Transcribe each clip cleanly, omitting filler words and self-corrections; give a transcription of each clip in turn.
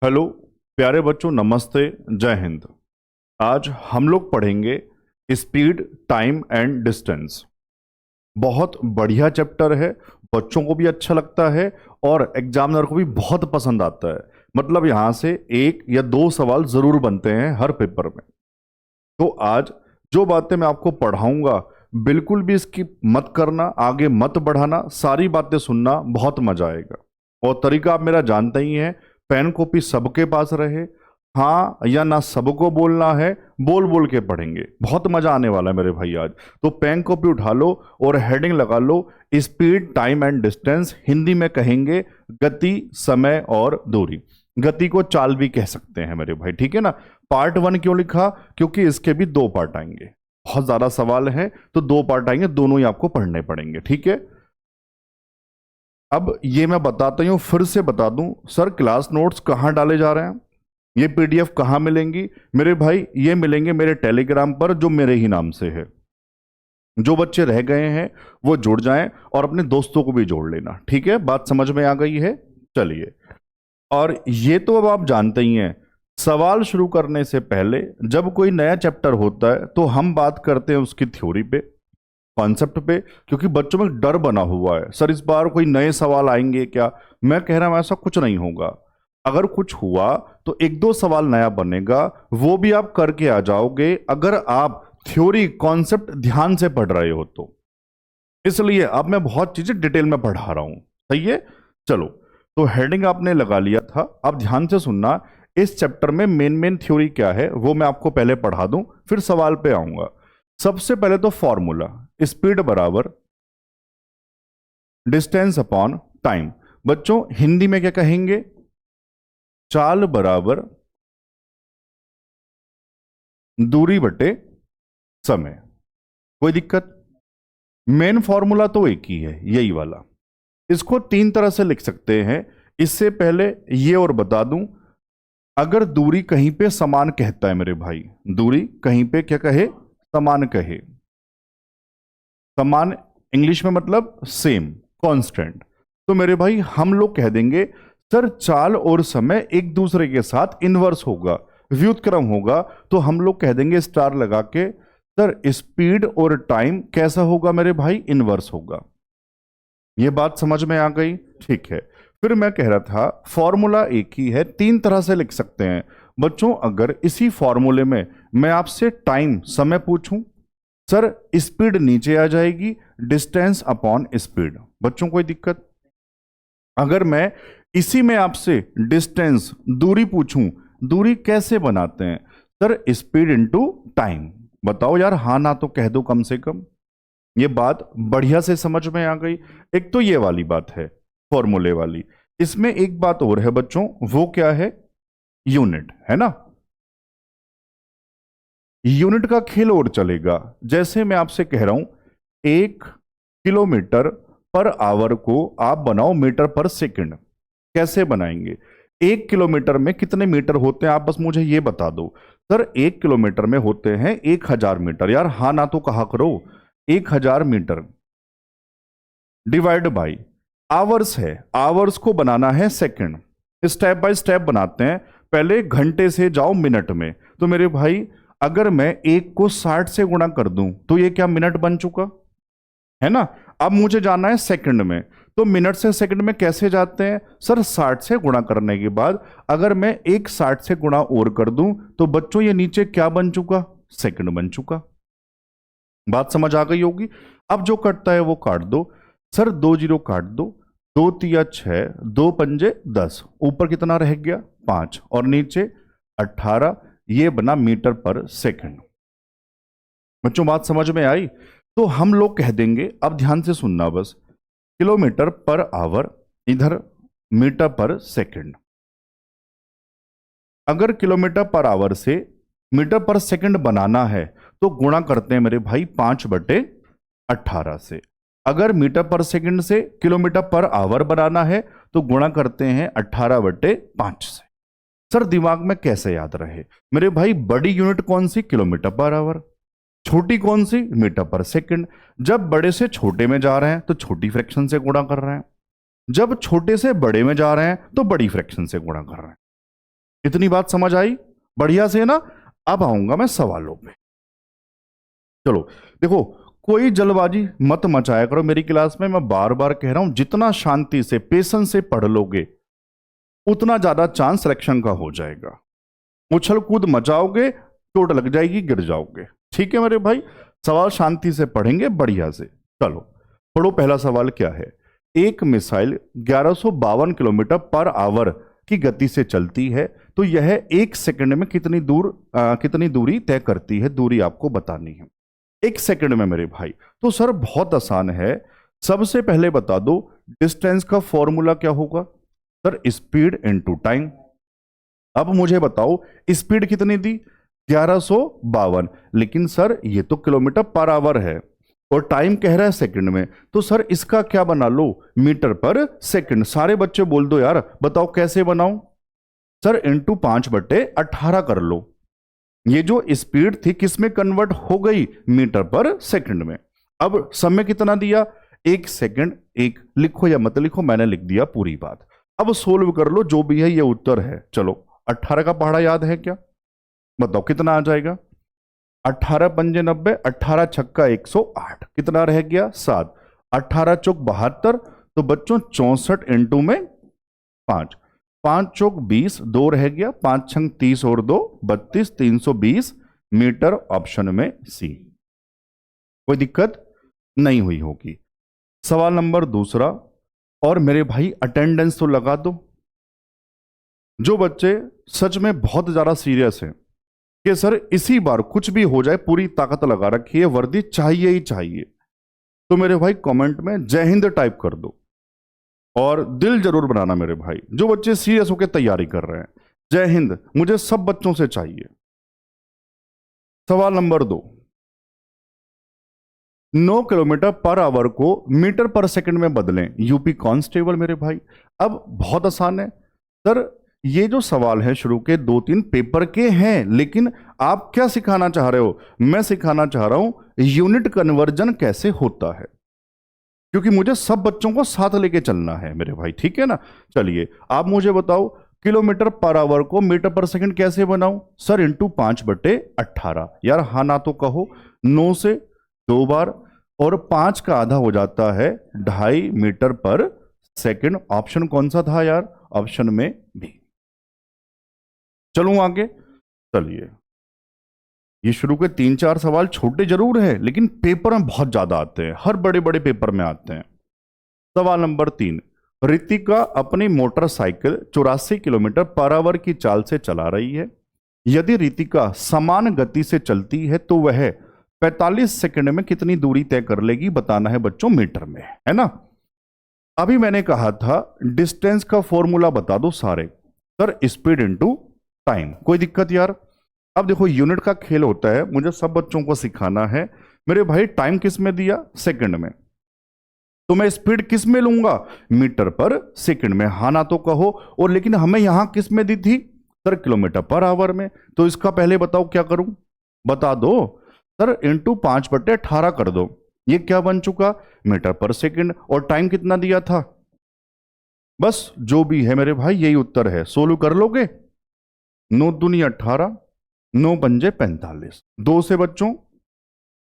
Hello प्यारे बच्चों, नमस्ते, जय हिंद। आज हम लोग पढ़ेंगे स्पीड, टाइम एंड डिस्टेंस। बहुत बढ़िया चैप्टर है, बच्चों को भी अच्छा लगता है और एग्जामिनर को भी बहुत पसंद आता है। मतलब यहाँ से एक या दो सवाल जरूर बनते हैं हर पेपर में। तो आज जो बातें मैं आपको पढ़ाऊंगा, बिल्कुल भी स्किप मत करना, आगे मत बढ़ाना, सारी बातें सुनना, बहुत मजा आएगा। और तरीका आप मेरा जानते ही हैं, पेन कॉपी सबके पास रहे, हाँ या ना सबको बोलना है, बोल बोल के पढ़ेंगे। बहुत मजा आने वाला है मेरे भाई आज। तो पेन कॉपी उठा लो और हेडिंग लगा लो, speed, time and distance. Hindi में कहेंगे गति, समय और दूरी। गति को चाल भी कह सकते हैं मेरे भाई, ठीक है ना। पार्ट वन क्यों लिखा? क्योंकि इसके भी दो पार्ट आएंगे, बहुत ज्यादा सवाल है तो दो पार्ट आएंगे, दोनों ही आपको पढ़ने पड़ेंगे, ठीक है। अब ये मैं बताता हूँ, फिर से बता दूं, सर क्लास नोट्स कहाँ डाले जा रहे हैं, ये पीडीएफ कहाँ मिलेंगी मेरे भाई? ये मिलेंगे मेरे टेलीग्राम पर, जो मेरे ही नाम से है। जो बच्चे रह गए हैं वो जुड़ जाएं और अपने दोस्तों को भी जोड़ लेना, ठीक है। बात समझ में आ गई है? चलिए, और ये तो अब आप जानते ही हैं, सवाल शुरू करने से पहले जब कोई नया चैप्टर होता है तो हम बात करते हैं उसकी थ्योरी पे, कॉन्सेप्ट पे। क्योंकि बच्चों में डर बना हुआ है, सर इस बार कोई नए सवाल आएंगे क्या। मैं कह रहा हूं ऐसा कुछ नहीं होगा। अगर कुछ हुआ तो एक दो सवाल नया बनेगा, वो भी आप करके आ जाओगे अगर आप थ्योरी कॉन्सेप्ट ध्यान से पढ़ रहे हो तो। इसलिए अब मैं बहुत चीजें डिटेल में पढ़ा रहा हूं, सही है। चलो, तो हेडिंग आपने लगा लिया था, अब ध्यान से सुनना। इस चैप्टर में मेन मेन थ्योरी क्या है वो मैं आपको पहले पढ़ा दूं, फिर सवाल पे आऊंगा। सबसे पहले तो फॉर्मूला, स्पीड बराबर डिस्टेंस अपॉन टाइम। बच्चों हिंदी में क्या कहेंगे? चाल बराबर दूरी बटे समय। कोई दिक्कत? मेन फॉर्मूला तो एक ही है, यही वाला। इसको तीन तरह से लिख सकते हैं। इससे पहले ये और बता दूं, अगर दूरी कहीं पे समान कहता है मेरे भाई, दूरी कहीं पे क्या कहे? समान कहे। समान इंग्लिश में मतलब सेम, कांस्टेंट। तो मेरे भाई हम लोग कह देंगे सर चाल और समय एक दूसरे के साथ इनवर्स होगा, व्युत्क्रम होगा। तो हम लोग कह देंगे स्टार लगा के, सर स्पीड और टाइम कैसा होगा मेरे भाई? इनवर्स होगा। ये बात समझ में आ गई? ठीक है। फिर मैं कह रहा था फॉर्मूला एक ही है, तीन तरह से लिख सकते हैं। बच्चों अगर इसी फॉर्मूले में मैं आपसे टाइम, समय पूछूं, सर स्पीड नीचे आ जाएगी, डिस्टेंस अपॉन स्पीड। बच्चों कोई दिक्कत? अगर मैं इसी में आपसे डिस्टेंस, दूरी पूछूं, दूरी कैसे बनाते हैं? Sir speed into time. बताओ यार, हाँ ना तो कह दो कम से कम। ये बात बढ़िया से समझ में आ गई। एक तो ये वाली बात है फॉर्मूले वाली। इसमें एक बात और है बच्चों, वो क्या है? यूनिट, है ना। यूनिट का खेल और चलेगा। जैसे मैं आपसे कह रहा हूं, 1 किलोमीटर पर आवर को आप बनाओ मीटर पर सेकंड। कैसे बनाएंगे? 1 किलोमीटर में कितने मीटर होते हैं, आप बस मुझे ये बता दो। सर 1 किलोमीटर में होते हैं 1000 मीटर। यार हाँ ना तो कहा करो। 1000 मीटर डिवाइड बाई आवर्स है, आवर्स को बनाना है सेकंड। स्टेप बाय स्टेप बनाते हैं। पहले घंटे से जाओ मिनट में। तो मेरे भाई अगर मैं 1 को 60 से गुणा कर दूं तो ये क्या मिनट बन चुका है ना। अब मुझे जाना है सेकंड में, तो मिनट से सेकंड में कैसे जाते हैं? सर 60 से गुणा करने के बाद अगर मैं 1 60 से गुणा और कर दूं तो बच्चों ये नीचे क्या बन चुका? सेकंड बन चुका। बात समझ आ गई होगी। अब जो कटता है वो काट दो। सर 2 जीरो काट दो, 2 तिया 6, 2 पंजे 10, ऊपर कितना रह गया? 5, और नीचे 18। ये बना मीटर पर सेकंड। बच्चों बात समझ में आई? तो हम लोग कह देंगे, अब ध्यान से सुनना बस, किलोमीटर पर आवर, इधर मीटर पर सेकंड। अगर किलोमीटर पर आवर से मीटर पर सेकंड बनाना है तो गुणा करते हैं मेरे भाई 5/18 से। अगर मीटर पर सेकंड से किलोमीटर पर आवर बनाना है तो गुणा करते हैं 18/5 से। सर दिमाग में कैसे याद रहे मेरे भाई? बड़ी यूनिट कौन सी? Kilometre per hour. छोटी कौन सी? मीटर पर सेकंड। जब बड़े से छोटे में जा रहे हैं तो छोटी फ्रैक्शन से गुणा कर रहे हैं, जब छोटे से बड़े में जा रहे हैं तो बड़ी फ्रैक्शन से गुणा कर रहे हैं। इतनी बात समझ आई? बढ़िया से ना। अब आऊंगा मैं सवालों पे। चलो देखो, कोई जल्दबाजी मत मचाया करो मेरी क्लास में। मैं बार बार कह रहा हूं, जितना शांति से पेशेंस से पढ़ लोगे उतना ज्यादा चांस सिलेक्शन का हो जाएगा। उछल कूद मचाओगे, चोट लग जाएगी, गिर जाओगे। ठीक है मेरे भाई, सवाल शांति से पढ़ेंगे बढ़िया से। चलो पढ़ो, पहला सवाल क्या है। एक मिसाइल 1152 किलोमीटर पर आवर की गति से चलती है, तो यह एक सेकंड में कितनी दूरी तय करती है? दूरी आपको बतानी है एक सेकंड में मेरे भाई। तो सर बहुत आसान है, सबसे पहले बता दो डिस्टेंस का फॉर्मूला क्या होगा। Sir speed into time. अब मुझे बताओ स्पीड कितनी दी? 1152, लेकिन सर ये तो किलोमीटर पर आवर है और टाइम कह रहा है सेकंड में, तो सर इसका क्या बना लो? मीटर पर सेकंड। सारे बच्चे बोल दो यार, बताओ कैसे बनाऊं? सर इंटू 5/18 कर लो। ये जो स्पीड थी किस में कन्वर्ट हो गई? मीटर पर सेकंड में। अब समय कितना दिया? एक सेकंड। एक लिखो या मत लिखो, मैंने लिख दिया पूरी बात। अब सोल्व कर लो, जो भी है ये उत्तर है। चलो 18 का पहाड़ा याद है क्या? बताओ कितना आ जाएगा? 18 पंजे 90, 18 छक्का 108, कितना रह गया? 7। 18 चौक 72, तो बच्चों 64 इंटू में 5। 5 चौक 20, 2 रह गया, 5 छंग 30 और 2 32, 320 मीटर। ऑप्शन में सी। कोई दिक्कत नहीं हुई होगी। सवाल नंबर दूसरा, और मेरे भाई अटेंडेंस तो लगा दो। जो बच्चे सच में बहुत ज्यादा सीरियस हैं कि सर इसी बार कुछ भी हो जाए, पूरी ताकत लगा रखी है, वर्दी चाहिए ही चाहिए, तो मेरे भाई कमेंट में जय हिंद टाइप कर दो और दिल जरूर बनाना मेरे भाई। जो बच्चे सीरियस होकर तैयारी कर रहे हैं, जय हिंद मुझे सब बच्चों से चाहिए। सवाल नंबर 2, 9 किलोमीटर पर आवर को मीटर पर सेकंड में बदलें। यूपी कांस्टेबल मेरे भाई। अब बहुत आसान है सर, ये जो सवाल है शुरू के 2-3 पेपर के हैं, लेकिन आप क्या सिखाना चाह रहे हो? मैं सिखाना चाह रहा हूं यूनिट कन्वर्जन कैसे होता है, क्योंकि मुझे सब बच्चों को साथ लेके चलना है मेरे भाई। ठीक है ना? चलिए आप मुझे बताओ किलोमीटर पर आवर को मीटर पर सेकंड कैसे बनाऊं? Sir into 5/18। यार हाँ ना तो कहो। 9 से 2 बार और 5 का आधा हो जाता है 2.5 मीटर पर सेकंड। ऑप्शन कौन सा था यार? ऑप्शन में बी। चलूं आगे। चलिए, ये शुरू के 3-4 सवाल छोटे जरूर है, लेकिन पेपर में बहुत ज्यादा आते हैं, हर बड़े बड़े पेपर में आते हैं। सवाल नंबर 3, रितिका अपनी मोटरसाइकिल 84 किलोमीटर पर आवर की चाल से चला रही है। यदि रितिका समान गति से चलती है तो वह 45 सेकंड में कितनी दूरी तय कर लेगी? बताना है बच्चों मीटर में, है ना? अभी मैंने कहा था डिस्टेंस का फॉर्मूला बता दो सारे। Sir speed into time. कोई दिक्कत यार? अब देखो यूनिट का खेल होता है, मुझे सब बच्चों को सिखाना है मेरे भाई। टाइम किस में दिया? सेकंड में, तो मैं स्पीड किस में लूंगा? मीटर पर सेकंड में। हाँ ना तो कहो। और लेकिन हमें यहां किस में दी थी? सर किलोमीटर पर आवर में। तो इसका पहले बताओ क्या करूं? बता दो। सर इंटू 5/18 कर दो। ये क्या बन चुका? मीटर पर सेकंड। और टाइम कितना दिया था? बस जो भी है मेरे भाई यही उत्तर है। सोल्व कर लोगे? 9 दूनी 18, 9 पंजे 45, 2 से बच्चों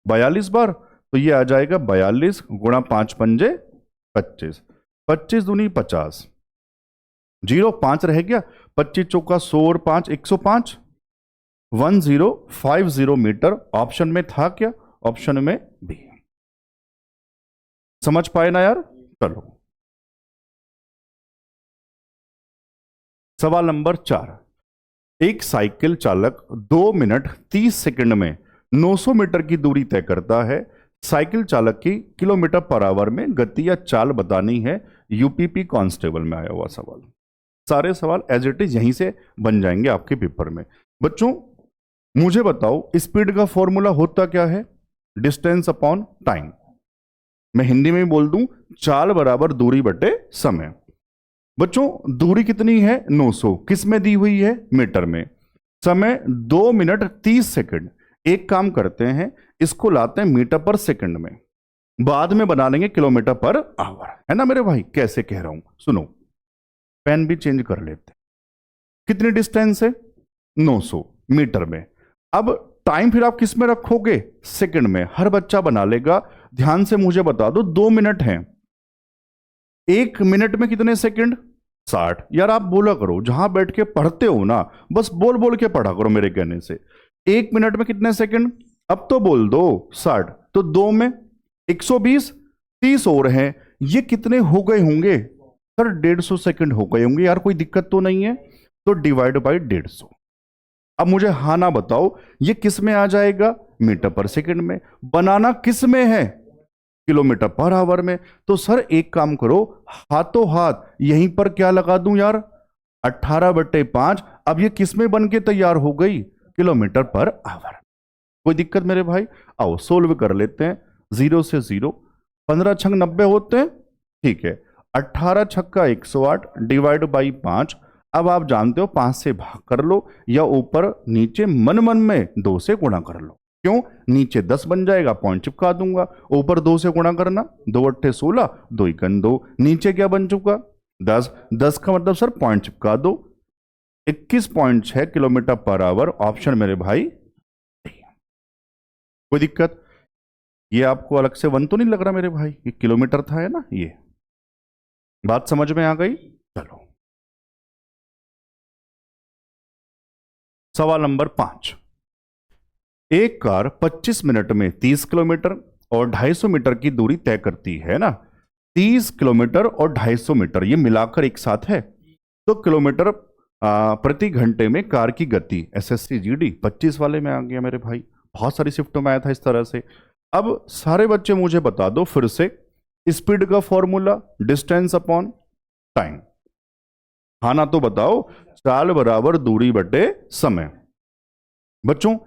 42 बार, तो ये आ जाएगा 42 गुणा 5 पंजे 25, 25 दूनी 50, 0 5 रह गया, 25 चौका 100 और 5 105, 1050 मीटर। ऑप्शन में था क्या? ऑप्शन में बी। समझ पाए ना यार? चलो सवाल नंबर 4, एक साइकिल चालक 2 मिनट 30 सेकंड में 900 मीटर की दूरी तय करता है। साइकिल चालक की किलोमीटर पर आवर में गति या चाल बतानी है। यूपीपी कांस्टेबल में आया हुआ सवाल। सारे सवाल एज इट इज यहीं से बन जाएंगे आपके पेपर में। बच्चों मुझे बताओ स्पीड का फॉर्मूला होता क्या है? Distance upon time. मैं हिंदी में भी बोल दूं, चाल बराबर दूरी बटे समय। बच्चों दूरी कितनी है? 900। किस में दी हुई है? मीटर में। समय 2 मिनट 30 सेकंड। एक काम करते हैं, इसको लाते हैं मीटर पर सेकंड में, बाद में बना लेंगे किलोमीटर पर आवर, है ना मेरे भाई? कैसे कह रहा हूं सुनो, पेन भी चेंज कर लेते हैं। कितनी डिस्टेंस है? 900 मीटर में। अब टाइम फिर आप किस में रखोगे? सेकंड में। हर बच्चा बना लेगा। ध्यान से मुझे बता दो, 2 मिनट हैं, 1 मिनट में कितने सेकंड? 60। यार आप बोला करो, जहां बैठ के पढ़ते हो ना, बस बोल बोल के पढ़ा करो मेरे कहने से। 1 मिनट में कितने सेकंड? अब तो बोल दो 60, तो 2 में 120, 30 और हैं, ये कितने हो गए होंगे? सर 150 सेकंड हो गए होंगे। यार कोई दिक्कत तो नहीं है? तो डिवाइड बाई 150। अब मुझे हाँ ना बताओ, ये किस में आ जाएगा? मीटर पर सेकंड में। बनाना किस में है? किलोमीटर पर आवर में। तो सर एक काम करो, हाथों हाथ यहीं पर क्या लगा दूं यार? 18/5। अब ये किस में बन के तैयार हो गई? Kilometre per hour. कोई दिक्कत मेरे भाई? आओ सोल्व कर लेते हैं। 0 से 0, 15 छंग 90 होते हैं, ठीक है। 18 छक्का 108 डिवाइड बाई 5। अब आप जानते हो 5 से भाग कर लो, या ऊपर नीचे मन मन में 2 से गुणा कर लो। क्यों? नीचे 10 बन जाएगा, पॉइंट चिपका दूंगा। ऊपर 2 से गुणा करना, 2 अट्ठे 16, 2 एकन 2। नीचे क्या बन चुका? 10। 10 का मतलब सर पॉइंट चिपका दो। 21.6 किलोमीटर पर आवर। ऑप्शन मेरे भाई। कोई दिक्कत? ये आपको अलग से 1 तो नहीं लग रहा मेरे भाई? ये किलोमीटर था, है ना? ये बात समझ में आ गई? चलो सवाल नंबर 5। एक कार 25 मिनट में 30 किलोमीटर और 250 मीटर की दूरी तय करती है ना। 30 किलोमीटर और 250 मीटर ये मिलाकर एक साथ है, तो किलोमीटर प्रति घंटे में कार की गति, एसएससी जीडी 25 वाले में आ गया मेरे भाई। बहुत सारी शिफ्टों में आया था इस तरह से। अब सारे बच्चे मुझे बता दो फिर से, स्पीड का फॉर्मूला डिस्टेंस अपॉन टाइम। हाँ ना तो बताओ। चाल बराबर दूरी बटे समय। बच्चों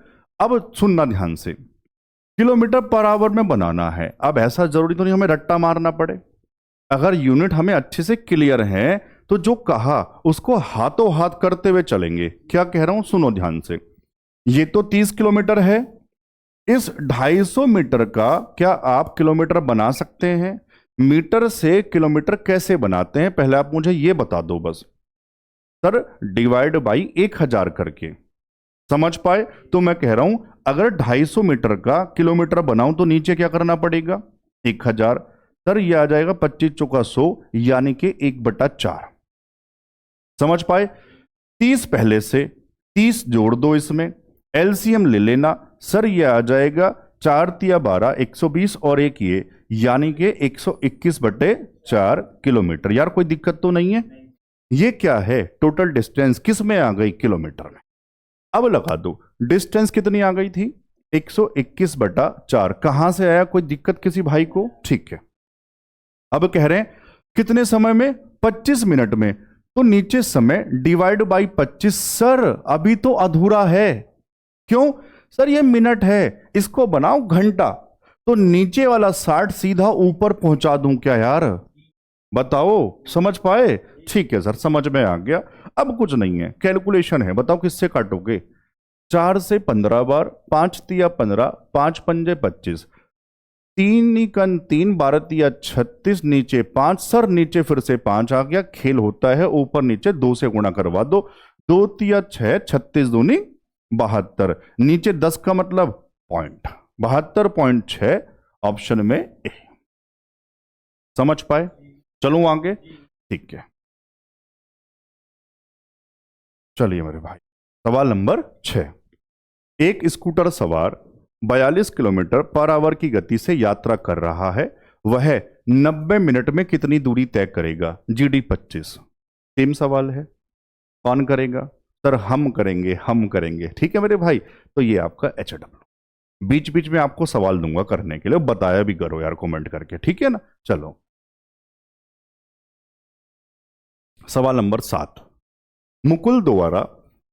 अब सुनना ध्यान से, किलोमीटर पर आवर में बनाना है। अब ऐसा जरूरी तो नहीं हमें रट्टा मारना पड़े। अगर यूनिट हमें अच्छे से क्लियर है तो जो कहा उसको हाथों हाथ करते हुए चलेंगे। क्या कह रहा हूं सुनो ध्यान से। ये तो 30 किलोमीटर है, इस 250 मीटर का क्या आप किलोमीटर बना सकते हैं? मीटर से किलोमीटर कैसे बनाते हैं पहले आप मुझे ये बता दो बस। सर डिवाइड बाई 1000 करके। समझ पाए? तो मैं कह रहा हूं अगर 250 मीटर का किलोमीटर बनाऊं तो नीचे क्या करना पड़ेगा? 1000। सर ये आ जाएगा 25 चौका 100, यानी कि 1/4। समझ पाए? 30 पहले से, 30 जोड़ दो इसमें, एलसीएम ले लेना। सर ये आ जाएगा 4 तिया 12, 120 और एक ये, यानी कि 121/4 किलोमीटर। यार कोई दिक्कत तो नहीं है? ये क्या है? टोटल डिस्टेंस किस में आ गई? किलोमीटर में। अब लगा दो डिस्टेंस कितनी आ गई थी? 121/4। कहां से आया? कोई दिक्कत किसी भाई को? ठीक है। अब कह रहे हैं कितने समय में? 25 मिनट में। तो नीचे समय डिवाइड बाई 25। सर अभी तो अधूरा है। क्यों? सर ये मिनट है, इसको बनाओ घंटा। तो नीचे वाला 60 सीधा ऊपर पहुंचा दूं क्या यार? बताओ, समझ पाए? ठीक है सर, समझ में आ गया। अब कुछ नहीं है, कैलकुलेशन है। बताओ किससे काटोगे? 4 से 15 बार, 5 तिया 15, 5 पंजे 25, 3 एकन 3, 12 तिया 36, नीचे 5। सर नीचे फिर से 5 आ गया। खेल होता है ऊपर नीचे, 2 से गुणा करवा दो। 2 तिया 6, 36 दूनी 72, नीचे 10 का मतलब पॉइंट, 72.6 ऑप्शन में ए। समझ पाए? चलूं आगे? ठीक है, चलिए मेरे भाई सवाल नंबर 6। एक स्कूटर सवार 42 किलोमीटर पर आवर की गति से यात्रा कर रहा है। वह 90 मिनट में कितनी दूरी तय करेगा? जीडी 25। सेम सवाल है। कौन करेगा? सर हम करेंगे, हम करेंगे। ठीक है मेरे भाई। तो ये आपका HW। बीच बीच में आपको सवाल दूंगा करने के लिए, बताया भी करो यार कमेंट करके, ठीक है ना? चलो सवाल नंबर 7। मुकुल द्वारा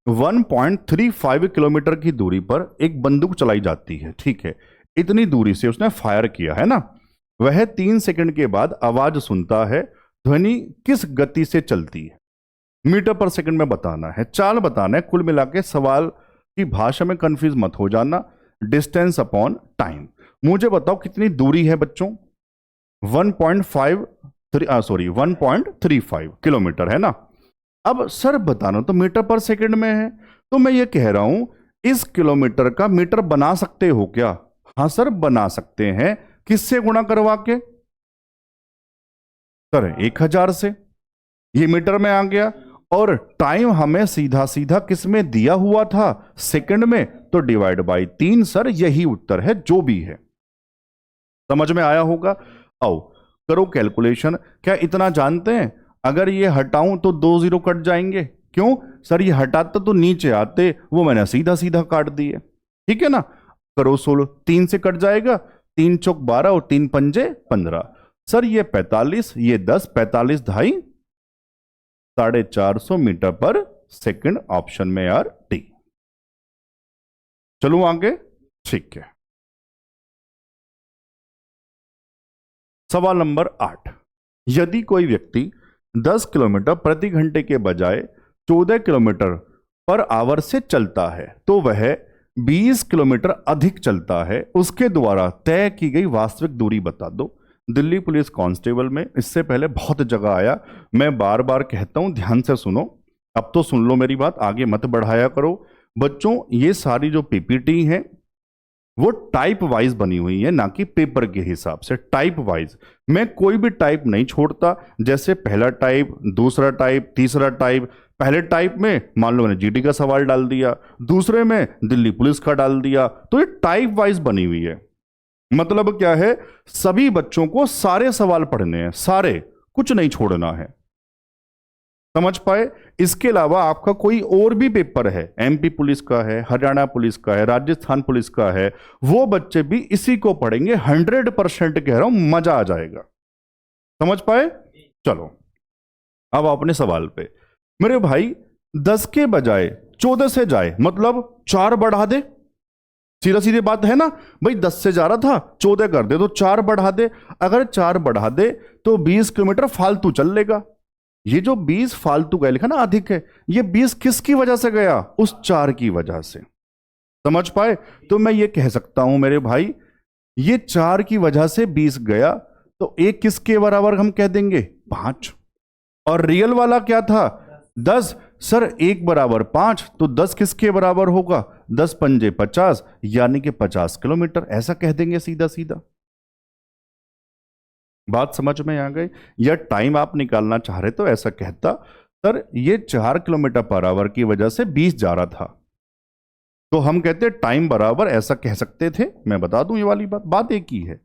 1.35 किलोमीटर की दूरी पर एक बंदूक चलाई जाती है, ठीक है। इतनी दूरी से उसने फायर किया है ना। वह 3 सेकंड के बाद आवाज सुनता है। ध्वनि किस गति से चलती है? मीटर पर सेकंड में बताना है, चाल बताना है। कुल मिला के सवाल की भाषा में कंफ्यूज मत हो जाना। Distance upon time. मुझे बताओ कितनी दूरी है बच्चों? 1.35 किलोमीटर है ना। अब सर बताना तो मीटर पर सेकंड में है, तो मैं ये कह रहा हूं इस किलोमीटर का मीटर बना सकते हो क्या? हाँ सर बना सकते हैं। किससे गुणा करवा के? सर 1000 से। ये मीटर में आ गया, और टाइम हमें सीधा सीधा किस में दिया हुआ था? सेकंड में, तो डिवाइड बाई 3। सर यही उत्तर है जो भी है। समझ में आया होगा? आओ करो कैलकुलेशन। क्या इतना जानते हैं, अगर ये हटाऊं तो 2 जीरो कट जाएंगे। क्यों सर? ये हटाते तो नीचे आते, वो मैंने सीधा सीधा काट दिए। ठीक है ना? करो 16, 3 से कट जाएगा, 3 चौक 12 और 3 पंजे 15। सर ये 45, ये 10, 45 ढाई 450 मीटर पर सेकंड, ऑप्शन में यार डी। चलो आगे। ठीक है, सवाल नंबर 8। यदि कोई व्यक्ति 10 किलोमीटर प्रति घंटे के बजाय 14 किलोमीटर पर आवर से चलता है, तो वह 20 किलोमीटर अधिक चलता है। उसके द्वारा तय की गई वास्तविक दूरी बता दो। दिल्ली पुलिस कांस्टेबल में इससे पहले बहुत जगह आया, मैं बार बार कहता हूं ध्यान से सुनो। अब तो सुन लो मेरी बात, आगे मत बढ़ाया करो बच्चों। ये सारी जो पीपीटी है वो टाइप वाइज बनी हुई है, ना कि पेपर के हिसाब से। टाइप वाइज मैं कोई भी टाइप नहीं छोड़ता, जैसे पहला टाइप, दूसरा टाइप, तीसरा टाइप। पहले टाइप में मान लो मैंने जीडी का सवाल डाल दिया, दूसरे में दिल्ली पुलिस का डाल दिया, तो ये टाइप वाइज बनी हुई है। मतलब क्या है, सभी बच्चों को सारे सवाल पढ़ने हैं, सारे, कुछ नहीं छोड़ना है। समझ पाए? इसके अलावा आपका कोई और भी पेपर है, एमपी पुलिस का है, हरियाणा पुलिस का है, राजस्थान पुलिस का है, वो बच्चे भी इसी को पढ़ेंगे। 100% कह रहा हूं, मजा आ जाएगा। समझ पाए? चलो अब अपने सवाल पे। मेरे भाई 10 के बजाय 14 से जाए, मतलब 4 बढ़ा दे। सीधा सीधी बात है ना भाई, 10 से जा रहा था 14 कर दे, तो 4 बढ़ा दे। अगर 4 बढ़ा दे तो 20 किलोमीटर फालतू चल लेगा। ये जो 20 फालतू गया लिखा ना अधिक है, ये 20 किसकी वजह से गया? उस 4 की वजह से। समझ पाए? तो मैं ये कह सकता हूं मेरे भाई, ये 4 की वजह से 20 गया, तो एक किसके बराबर हम कह देंगे? 5। और रियल वाला क्या था? 10। सर 1 बराबर 5, तो 10 किसके बराबर होगा? 10 पंजे 50, यानी कि 50 किलोमीटर, ऐसा कह देंगे सीधा सीधा। बात समझ में आ गई? या टाइम आप निकालना चाह रहे तो ऐसा कहता, सर ये 4 किलोमीटर पर आवर की वजह से 20 जा रहा था, तो हम कहते टाइम बराबर ऐसा कह सकते थे। मैं बता दूं ये वाली बात एक ही है।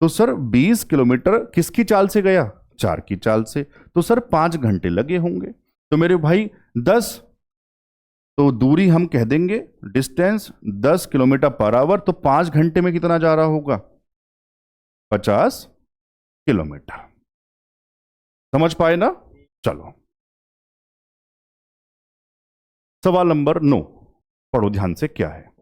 तो सर 20 किलोमीटर किसकी चाल से गया? 4 की चाल से, तो सर 5 घंटे लगे होंगे। तो मेरे भाई 10, तो दूरी हम कह देंगे डिस्टेंस 10 किलोमीटर पर आवर, तो 5 घंटे में कितना जा रहा होगा? 50 किलोमीटर। समझ पाए ना? चलो सवाल नंबर 9 पढ़ो ध्यान से, क्या है।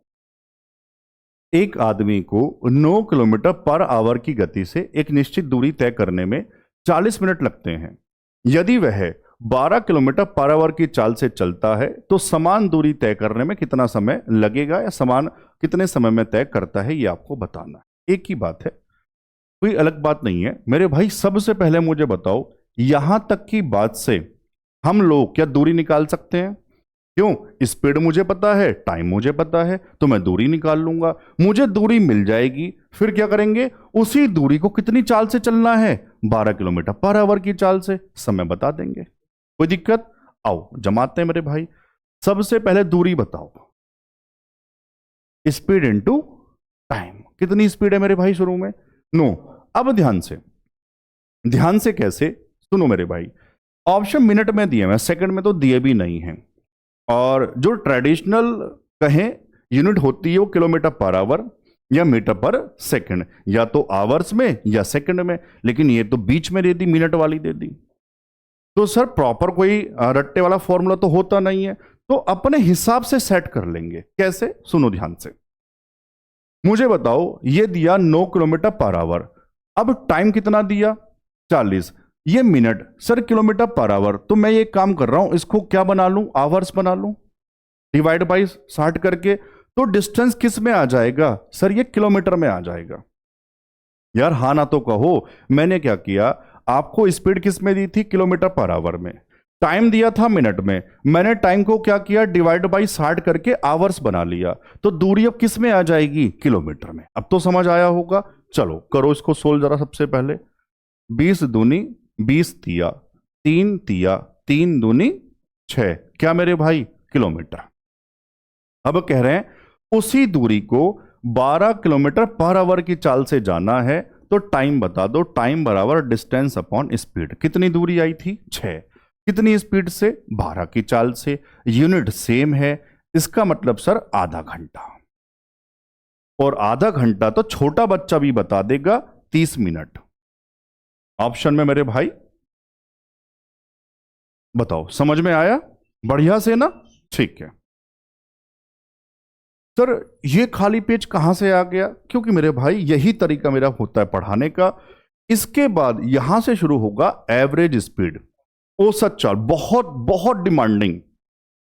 एक आदमी को 9 किलोमीटर पर आवर की गति से एक निश्चित दूरी तय करने में 40 मिनट लगते हैं। यदि वह 12 किलोमीटर पर आवर की चाल से चलता है, तो समान दूरी तय करने में कितना समय लगेगा, या समान कितने समय में तय करता है, यह आपको बताना है। एक ही बात है, कोई अलग बात नहीं है मेरे भाई। सबसे पहले मुझे बताओ, यहां तक की बात से हम लोग क्या दूरी निकाल सकते हैं? क्यों? स्पीड मुझे पता है, टाइम मुझे पता है, तो मैं दूरी निकाल लूंगा। मुझे दूरी मिल जाएगी, फिर क्या करेंगे? उसी दूरी को कितनी चाल से चलना है? 12 किलोमीटर पर आवर की चाल से, समय बता देंगे। कोई दिक्कत? आओ जमाते हैं मेरे भाई। सबसे पहले दूरी बताओ, स्पीड इंटू टाइम। कितनी स्पीड है मेरे भाई शुरू में? 9। अब ध्यान से कैसे सुनो मेरे भाई, ऑप्शन मिनट में दिए हैं, सेकंड में तो दिए भी नहीं हैं। और जो ट्रेडिशनल कहें यूनिट होती है वो किलोमीटर पर आवर या मीटर पर सेकंड, या तो आवर्स में या सेकंड में, लेकिन ये तो बीच में दे दी, मिनट वाली दे दी। तो सर प्रॉपर कोई रट्टे वाला फॉर्मूला तो होता नहीं है, तो अपने हिसाब से सेट कर लेंगे। कैसे? सुनो ध्यान से। मुझे बताओ, ये दिया 9 किलोमीटर पर आवर, अब टाइम कितना दिया? 40। ये minute, sir kilometre per hour, तो मैं ये काम कर रहा हूं, इसको क्या बना लूं? आवर्स बना लूं, डिवाइड बाई 60 करके। तो डिस्टेंस किस में आ जाएगा? सर ये किलोमीटर में आ जाएगा। यार हाँ ना तो कहो। मैंने क्या किया, आपको स्पीड किस में दी थी? किलोमीटर पर आवर में। टाइम दिया था मिनट में, मैंने टाइम को क्या किया, डिवाइड बाई 60 करके आवर्स बना लिया, तो दूरी अब किस में आ जाएगी, किलोमीटर में। अब तो समझ आया होगा। चलो करो इसको सोल्व जरा। सबसे पहले 20 दूनी 20 तिया, 3 तिया 3 दूनी 6, क्या मेरे भाई, किलोमीटर। अब कह रहे हैं उसी दूरी को 12 किलोमीटर पर आवर की चाल से जाना है, तो टाइम बता दो। टाइम बराबर डिस्टेंस अपॉन स्पीड। कितनी दूरी आई थी, 6। कितनी स्पीड से, 12 की चाल से। यूनिट सेम है, इसका मतलब सर आधा घंटा। और आधा घंटा तो छोटा बच्चा भी बता देगा, 30 मिनट। ऑप्शन में मेरे भाई बताओ, समझ में आया बढ़िया से ना? ठीक है सर, ये खाली पेज कहां से आ गया, क्योंकि मेरे भाई यही तरीका मेरा होता है पढ़ाने का। इसके बाद यहां से शुरू होगा एवरेज स्पीड, औसत चाल। बहुत बहुत डिमांडिंग,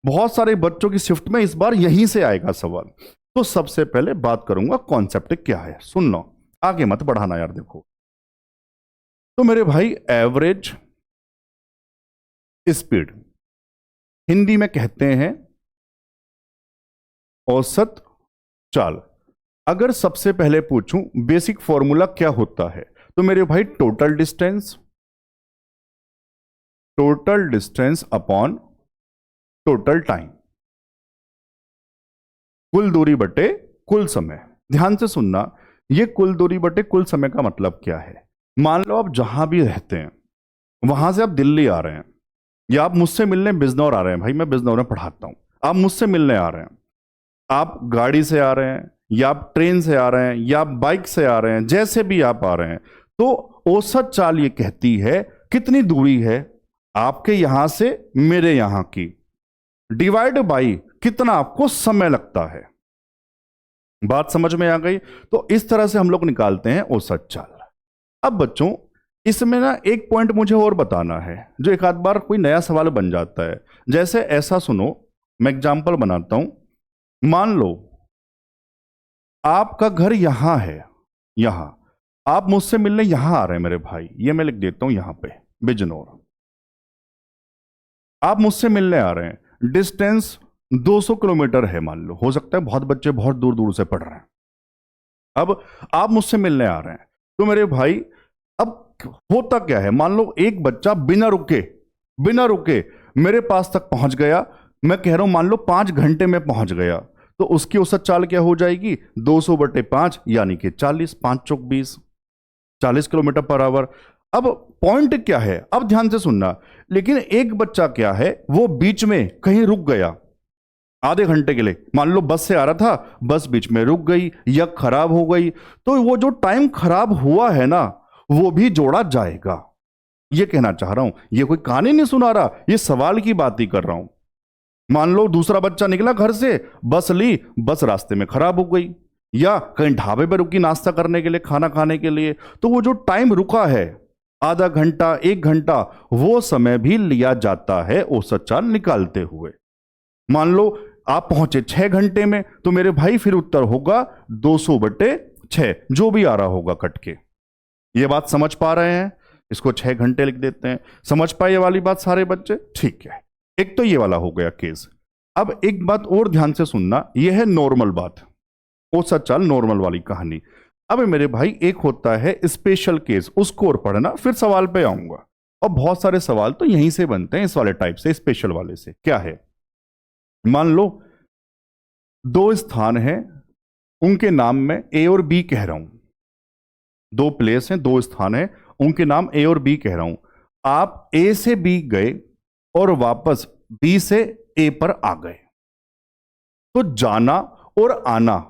बहुत सारे बच्चों की शिफ्ट में इस बार यहीं से आएगा सवाल। तो सबसे पहले बात करूंगा कॉन्सेप्ट क्या है, सुन लो, आगे मत बढ़ाना यार। देखो तो मेरे भाई एवरेज स्पीड हिंदी में कहते हैं औसत चाल। अगर सबसे पहले पूछूं बेसिक फॉर्मूला क्या होता है, तो मेरे भाई total distance upon total time, कुल दूरी बटे कुल समय। ध्यान से सुनना, ये कुल दूरी बटे कुल समय का मतलब क्या है। मान लो आप जहां भी रहते हैं, वहां से आप दिल्ली आ रहे हैं, या आप मुझसे मिलने बिजनौर आ रहे हैं, भाई मैं बिजनौर में पढ़ाता हूं, आप मुझसे मिलने आ रहे हैं, आप गाड़ी से आ रहे हैं, या आप ट्रेन से आ रहे हैं, या आप बाइक से आ रहे हैं, जैसे भी आप आ रहे हैं, तो औसत चाल ये कहती है कितनी दूरी है आपके यहां से मेरे यहां की, डिवाइड बाई कितना आपको समय लगता है। बात समझ में आ गई? तो इस तरह से हम लोग निकालते हैं औसत चाल। अब बच्चों इसमें ना एक पॉइंट मुझे और बताना है, जो एक आध बार कोई नया सवाल बन जाता है। जैसे ऐसा सुनो, मैं एग्जाम्पल बनाता हूं। मान लो आपका घर यहां है, यहां आप मुझसे मिलने यहां आ रहे हैं मेरे भाई, ये मैं लिख देता हूं यहां पे बिजनौर। आप मुझसे मिलने आ रहे हैं, डिस्टेंस 200 किलोमीटर है मान लो, हो सकता है बहुत बच्चे बहुत दूर दूर से पढ़ रहे हैं। अब आप मुझसे मिलने आ रहे हैं, तो मेरे भाई अब होता क्या है, मान लो एक बच्चा बिना रुके मेरे पास तक पहुंच गया। मैं कह रहा हूं मान लो 5 घंटे में पहुंच गया, तो उसकी औसत चाल क्या हो जाएगी, 200 बटे 5 यानी कि 40, 5 चौक 20, 40 किलोमीटर पर आवर। अब पॉइंट क्या है, अब ध्यान से सुनना, लेकिन एक बच्चा क्या है, वो बीच में कहीं रुक गया आधे घंटे के लिए। मान लो बस से आ रहा था, बस बीच में रुक गई या खराब हो गई, तो वो जो टाइम खराब हुआ है ना, वो भी जोड़ा जाएगा। ये कहना चाह रहा हूं, ये कोई कहानी नहीं सुना रहा, ये सवाल की बात ही कर रहा हूं। मान लो दूसरा बच्चा निकला घर से, बस ली, बस रास्ते में खराब हो गई, या कहीं ढाबे पर रुकी नाश्ता करने के लिए, खाना खाने के लिए, तो वो जो टाइम रुका है आधा घंटा 1 घंटा, वो समय भी लिया जाता है औसत चाल निकालते हुए। मान लो आप पहुंचे 6 घंटे में, तो मेरे भाई फिर उत्तर होगा 200 बटे 6, जो भी आ रहा होगा कट के। ये बात समझ पा रहे हैं? इसको 6 घंटे लिख देते हैं। समझ पाए ये वाली बात सारे बच्चे? ठीक है, एक तो ये वाला हो गया केस। अब एक बात और ध्यान से सुनना, यह है नॉर्मल बात, औसत चाल नॉर्मल वाली कहानी। अब मेरे भाई एक होता है स्पेशल केस, उसको और पढ़ना, फिर सवाल पे आऊंगा। और बहुत सारे सवाल तो यहीं से बनते हैं, इस वाले टाइप से, स्पेशल वाले से। क्या है, मान लो 2 स्थान हैं, उनके नाम में ए और बी कह रहा हूं। 2 प्लेस हैं, 2 स्थान हैं, उनके नाम ए और बी कह रहा हूं। आप ए से बी गए और वापस बी से ए पर आ गए, तो जाना और आना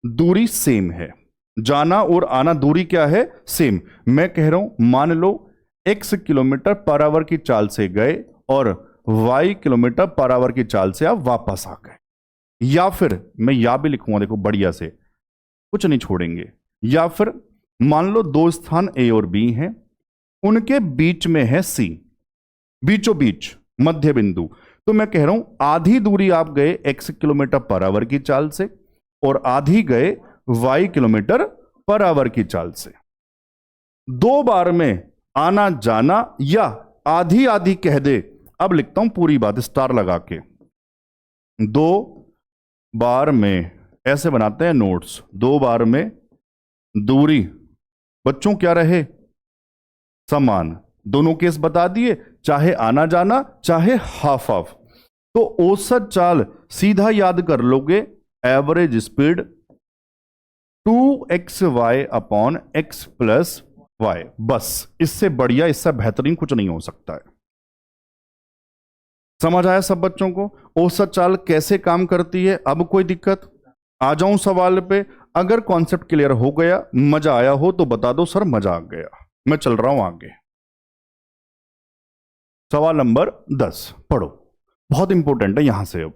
दूरी सेम है। जाना और आना दूरी क्या है, सेम। मैं कह रहा हूं मान लो x किलोमीटर पर आवर की चाल से गए और y किलोमीटर पर आवर की चाल से आप वापस आ गए। या फिर मैं या भी लिखूंगा, देखो बढ़िया से, कुछ नहीं छोड़ेंगे। या फिर मान लो 2 स्थान ए और बी हैं, उनके बीच में है सी, बीचों बीच मध्य बिंदु। तो मैं कह रहा हूं आधी दूरी आप गए x किलोमीटर पर आवर की चाल से और आधी गए y किलोमीटर पर आवर की चाल से। 2 बार में आना जाना, या आधी आधी कह दे अब लिखता हूं पूरी बात स्टार लगा के। 2 बार में ऐसे बनाते हैं नोट्स, 2 बार में दूरी बच्चों क्या रहे, समान। दोनों केस बता दिए, चाहे आना जाना चाहे हाफ हाफ। तो औसत चाल सीधा याद कर लोगे, average speed 2xy upon x plus Y. बस इससे बढ़िया, इससे बेहतरीन कुछ नहीं हो सकता है। समझ आया सब बच्चों को औसत चाल कैसे काम करती है? अब कोई दिक्कत? आ जाऊं सवाल पे। अगर कॉन्सेप्ट क्लियर हो गया, मजा आया हो तो बता दो सर मजा आ गया। मैं चल रहा हूं आगे। सवाल नंबर 10 पढ़ो, बहुत इंपॉर्टेंट है यहां से। अब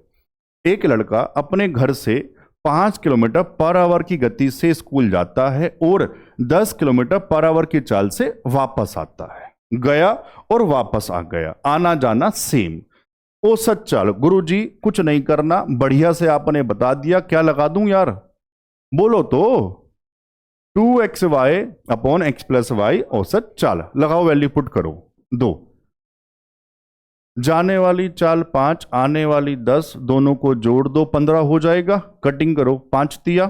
एक लड़का अपने घर से 5 किलोमीटर पर आवर की गति से स्कूल जाता है और 10 किलोमीटर पर आवर की चाल से वापस आता है। गया और वापस आ गया, आना जाना सेम। औसत चाल गुरुजी कुछ नहीं करना, बढ़िया से आपने बता दिया। क्या लगा दूं यार, बोलो तो। 2xy upon x plus Y औसत चाल लगाओ, वैल्यू पुट करो। 2 जाने वाली चाल 5, आने वाली 10, दोनों को जोड़ दो 15 हो जाएगा। कटिंग करो, 5 तिया,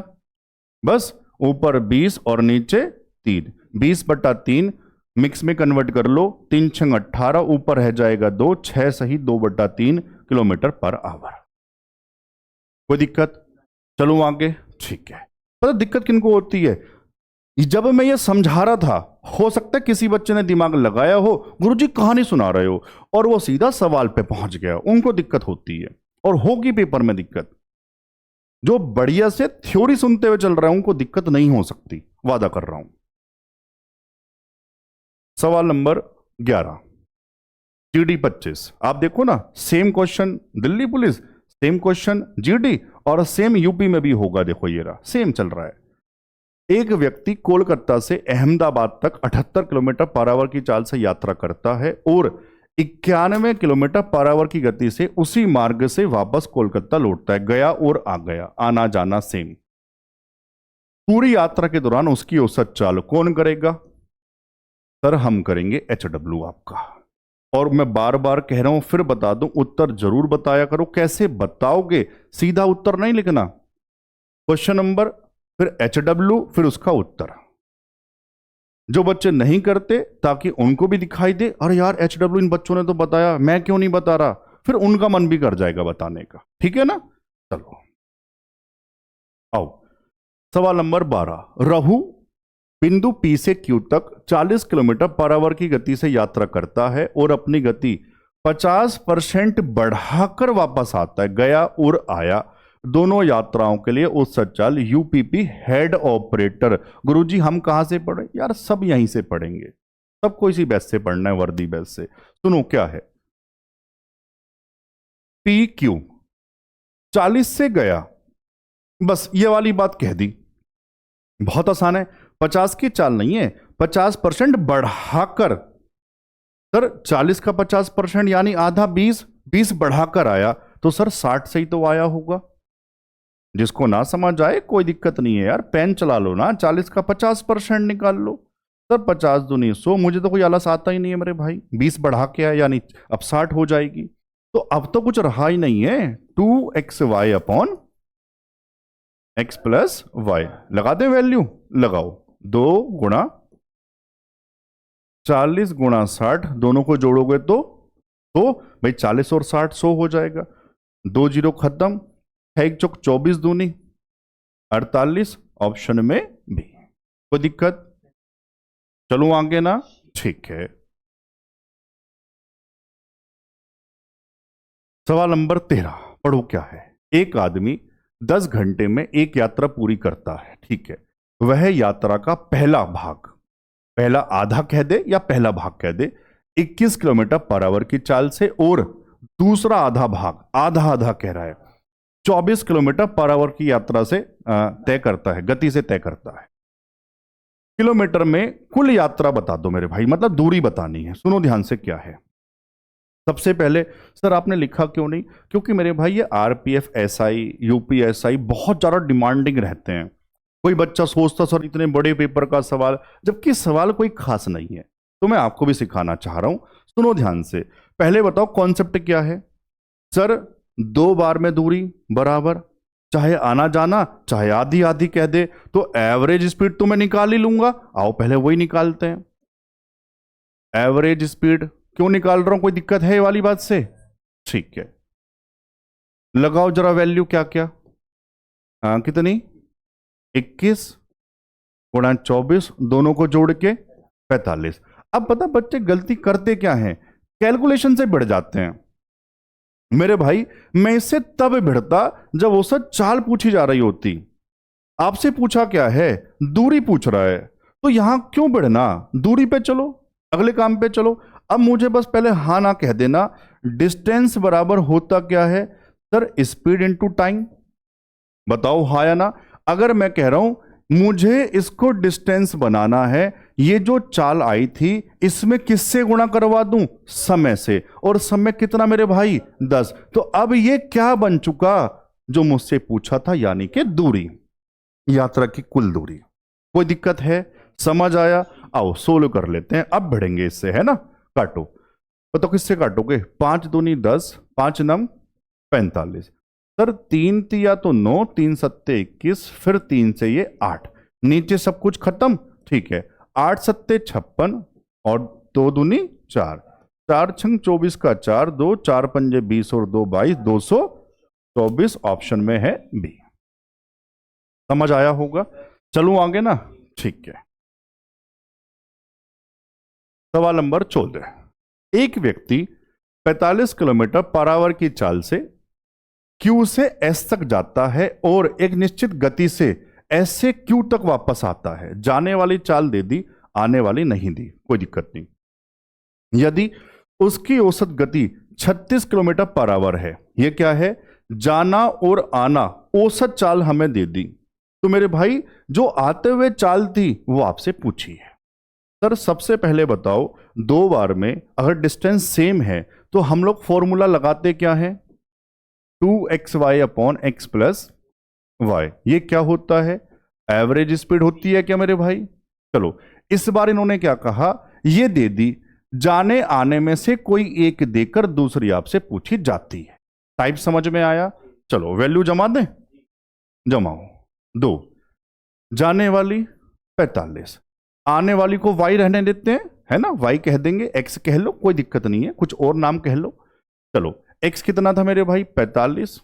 बस ऊपर 20 और नीचे 3, 20/3 मिक्स में कन्वर्ट कर लो। 3 6 18, ऊपर रह जाएगा 2, 6 सही 2/3 किलोमीटर पर आवर। कोई दिक्कत? चलो आगे। ठीक है, पता दिक्कत किनको होती है? जब मैं ये समझा रहा था, हो सकता है किसी बच्चे ने दिमाग लगाया हो, गुरुजी कहानी सुना रहे हो, और वो सीधा सवाल पे पहुंच गया, उनको दिक्कत होती है। और होगी पेपर में दिक्कत। जो बढ़िया से थ्योरी सुनते हुए चल रहा है उनको दिक्कत नहीं हो सकती, वादा कर रहा हूं। सवाल नंबर 11 जीडी 25। आप देखो ना, same question Delhi police, same question GD, और सेम यूपी में भी होगा। देखो ये रहा, सेम चल रहा है। एक व्यक्ति कोलकाता से अहमदाबाद तक 78 किलोमीटर पर आवर की चाल से यात्रा करता है और 91 किलोमीटर पर आवर की गति से उसी मार्ग से वापस कोलकाता लौटता है। गया और आ गया, आना जाना सेम। पूरी यात्रा के दौरान उसकी औसत चाल कौन करेगा? सर हम करेंगे HW आपका। और मैं बार बार कह रहा हूं, फिर बता दूं, उत्तर जरूर बताया करो। कैसे बताओगे? सीधा उत्तर नहीं लिखना, क्वेश्चन नंबर फिर HW फिर उसका उत्तर। जो बच्चे नहीं करते, ताकि उनको भी दिखाई दे, अरे यार HW इन बच्चों ने तो बताया, मैं क्यों नहीं बता रहा, फिर उनका मन भी कर जाएगा बताने का। ठीक है ना? चलो आओ, सवाल नंबर 12। रहु बिंदु P से Q तक 40 किलोमीटर पर आवर की गति से यात्रा करता है और अपनी गति 50% बढ़ाकर वापस आता है। गया और आया, दोनों यात्राओं के लिए औसत चाल UPP हेड ऑपरेटर। गुरुजी हम कहां से पढ़े? यार सब यहीं से पढ़ेंगे, सबको इसी बैच से पढ़ना है, वर्दी बैच से। सुनो क्या है, PQ 40 से गया, बस ये वाली बात कह दी, बहुत आसान है। 50 की चाल नहीं है, 50% बढ़ाकर। सर 40 का 50% यानी आधा 20, 20 बढ़ाकर आया, तो सर 60 से ही तो आया होगा। जिसको ना समझ आए कोई दिक्कत नहीं है यार, पेन चला लो ना, 40 का 50% निकाल लो। सर 50 दूनी 100, मुझे तो कोई आलस आता ही नहीं है मेरे भाई। 20 बढ़ा के आया यानी अब 60 हो जाएगी। तो अब तो कुछ रहा ही नहीं है, 2xy upon x plus Y. लगा दे वैल्यू, लगाओ। 2 गुणा 40 गुणा 60, दोनों को जोड़ोगे तो भाई 40 और 60 100 हो जाएगा। 2 जीरो खत्म, 1 चौक 24 दूनी 48, ऑप्शन में भी। कोई दिक्कत? चलो आगे ना। ठीक है, सवाल नंबर 13 पढ़ो क्या है। एक आदमी 10 घंटे में एक यात्रा पूरी करता है, ठीक है। वह यात्रा का पहला भाग, पहला आधा कह दे या पहला भाग कह दे, 21 किलोमीटर पर आवर की चाल से, और दूसरा आधा भाग, आधा आधा कह रहा है, 24 किलोमीटर पर आवर की यात्रा से तय करता है, गति से तय करता है। किलोमीटर में कुल यात्रा बता दो मेरे भाई, मतलब दूरी बतानी है। सुनो ध्यान से क्या है। सबसे पहले सर आपने लिखा क्यों नहीं? क्योंकि मेरे भाई ये RPF SI UPSI बहुत ज्यादा डिमांडिंग रहते हैं। कोई बच्चा सोचता सर इतने बड़े पेपर का सवाल, जबकि सवाल कोई खास नहीं है। तो मैं आपको भी सिखाना चाह रहा हूं, सुनो ध्यान से। पहले बताओ कॉन्सेप्ट क्या है। सर 2 बार में दूरी बराबर, चाहे आना जाना चाहे आधी आधी कह दे, तो एवरेज स्पीड तो मैं निकाल ही लूंगा। आओ पहले वही निकालते हैं। एवरेज स्पीड क्यों निकाल रहा हूं, कोई दिक्कत है ये वाली बात से? ठीक है, लगाओ जरा वैल्यू क्या क्या। हाँ कितनी, 21 गुणा 24, दोनों को जोड़ के 45। अब पता बच्चे गलती करते क्या हैं, कैलकुलेशन से बढ़ जाते हैं। मेरे भाई मैं इससे तब भिड़ता जब वो सब चाल पूछी जा रही होती। आपसे पूछा क्या है, दूरी पूछ रहा है, तो यहां क्यों भिड़ना, दूरी पे चलो, अगले काम पे चलो। अब मुझे बस पहले हाँ ना कह देना। डिस्टेंस बराबर होता क्या है सर, स्पीड इनटू टाइम। बताओ हाँ या ना। अगर मैं कह रहा हूं मुझे इसको डिस्टेंस बनाना है, ये जो चाल आई थी इसमें किससे गुणा करवा दूं, समय से, और समय कितना मेरे भाई 10। तो अब ये क्या बन चुका जो मुझसे पूछा था, यानी कि दूरी, यात्रा की कुल दूरी। कोई दिक्कत है, समझ आया? आओ सोल्व कर लेते हैं, अब बढ़ेंगे इससे, है ना। काटो, बताओ किससे काटोगे, 5 दूनी 10, 5 नम 45। सर 3 तिया तो 9, 3 सत्ते 21, फिर 3 से ये 8, नीचे सब कुछ खत्म। ठीक है, 8 सत्ते 56 और 2 दूनी 4, 4 छंग 24 का 4, 2 4 पंजे 20 और 2 22, 224 ऑप्शन में है बी। समझ आया होगा? चलूं आगे ना। ठीक है, सवाल नंबर 14। एक व्यक्ति 45 किलोमीटर पर आवर की चाल से Q से S तक जाता है और एक निश्चित गति से S से Q तक वापस आता है। जाने वाली चाल दे दी, आने वाली नहीं दी, कोई दिक्कत नहीं। यदि उसकी औसत गति 36 किलोमीटर पर आवर है, यह क्या है, जाना और आना औसत चाल हमें दे दी, तो मेरे भाई जो आते हुए चाल थी वो आपसे पूछी है। सर सबसे पहले बताओ, 2 बार में अगर डिस्टेंस सेम है तो हम लोग फॉर्मूला लगाते क्या है, 2xy upon x plus Y. ये क्या होता है, एवरेज स्पीड होती है क्या मेरे भाई। चलो इस बार इन्होंने क्या कहा, ये दे दी, जाने आने में से कोई एक देकर दूसरी आपसे पूछी जाती है। टाइप समझ में आया? चलो वैल्यू जमा दें, जमाओ। 2 जाने वाली 45, आने वाली को y रहने देते हैं, है ना, y कह देंगे, x कह लो, कोई दिक्कत नहीं है, कुछ और नाम कह लो। चलो x कितना था मेरे भाई, 45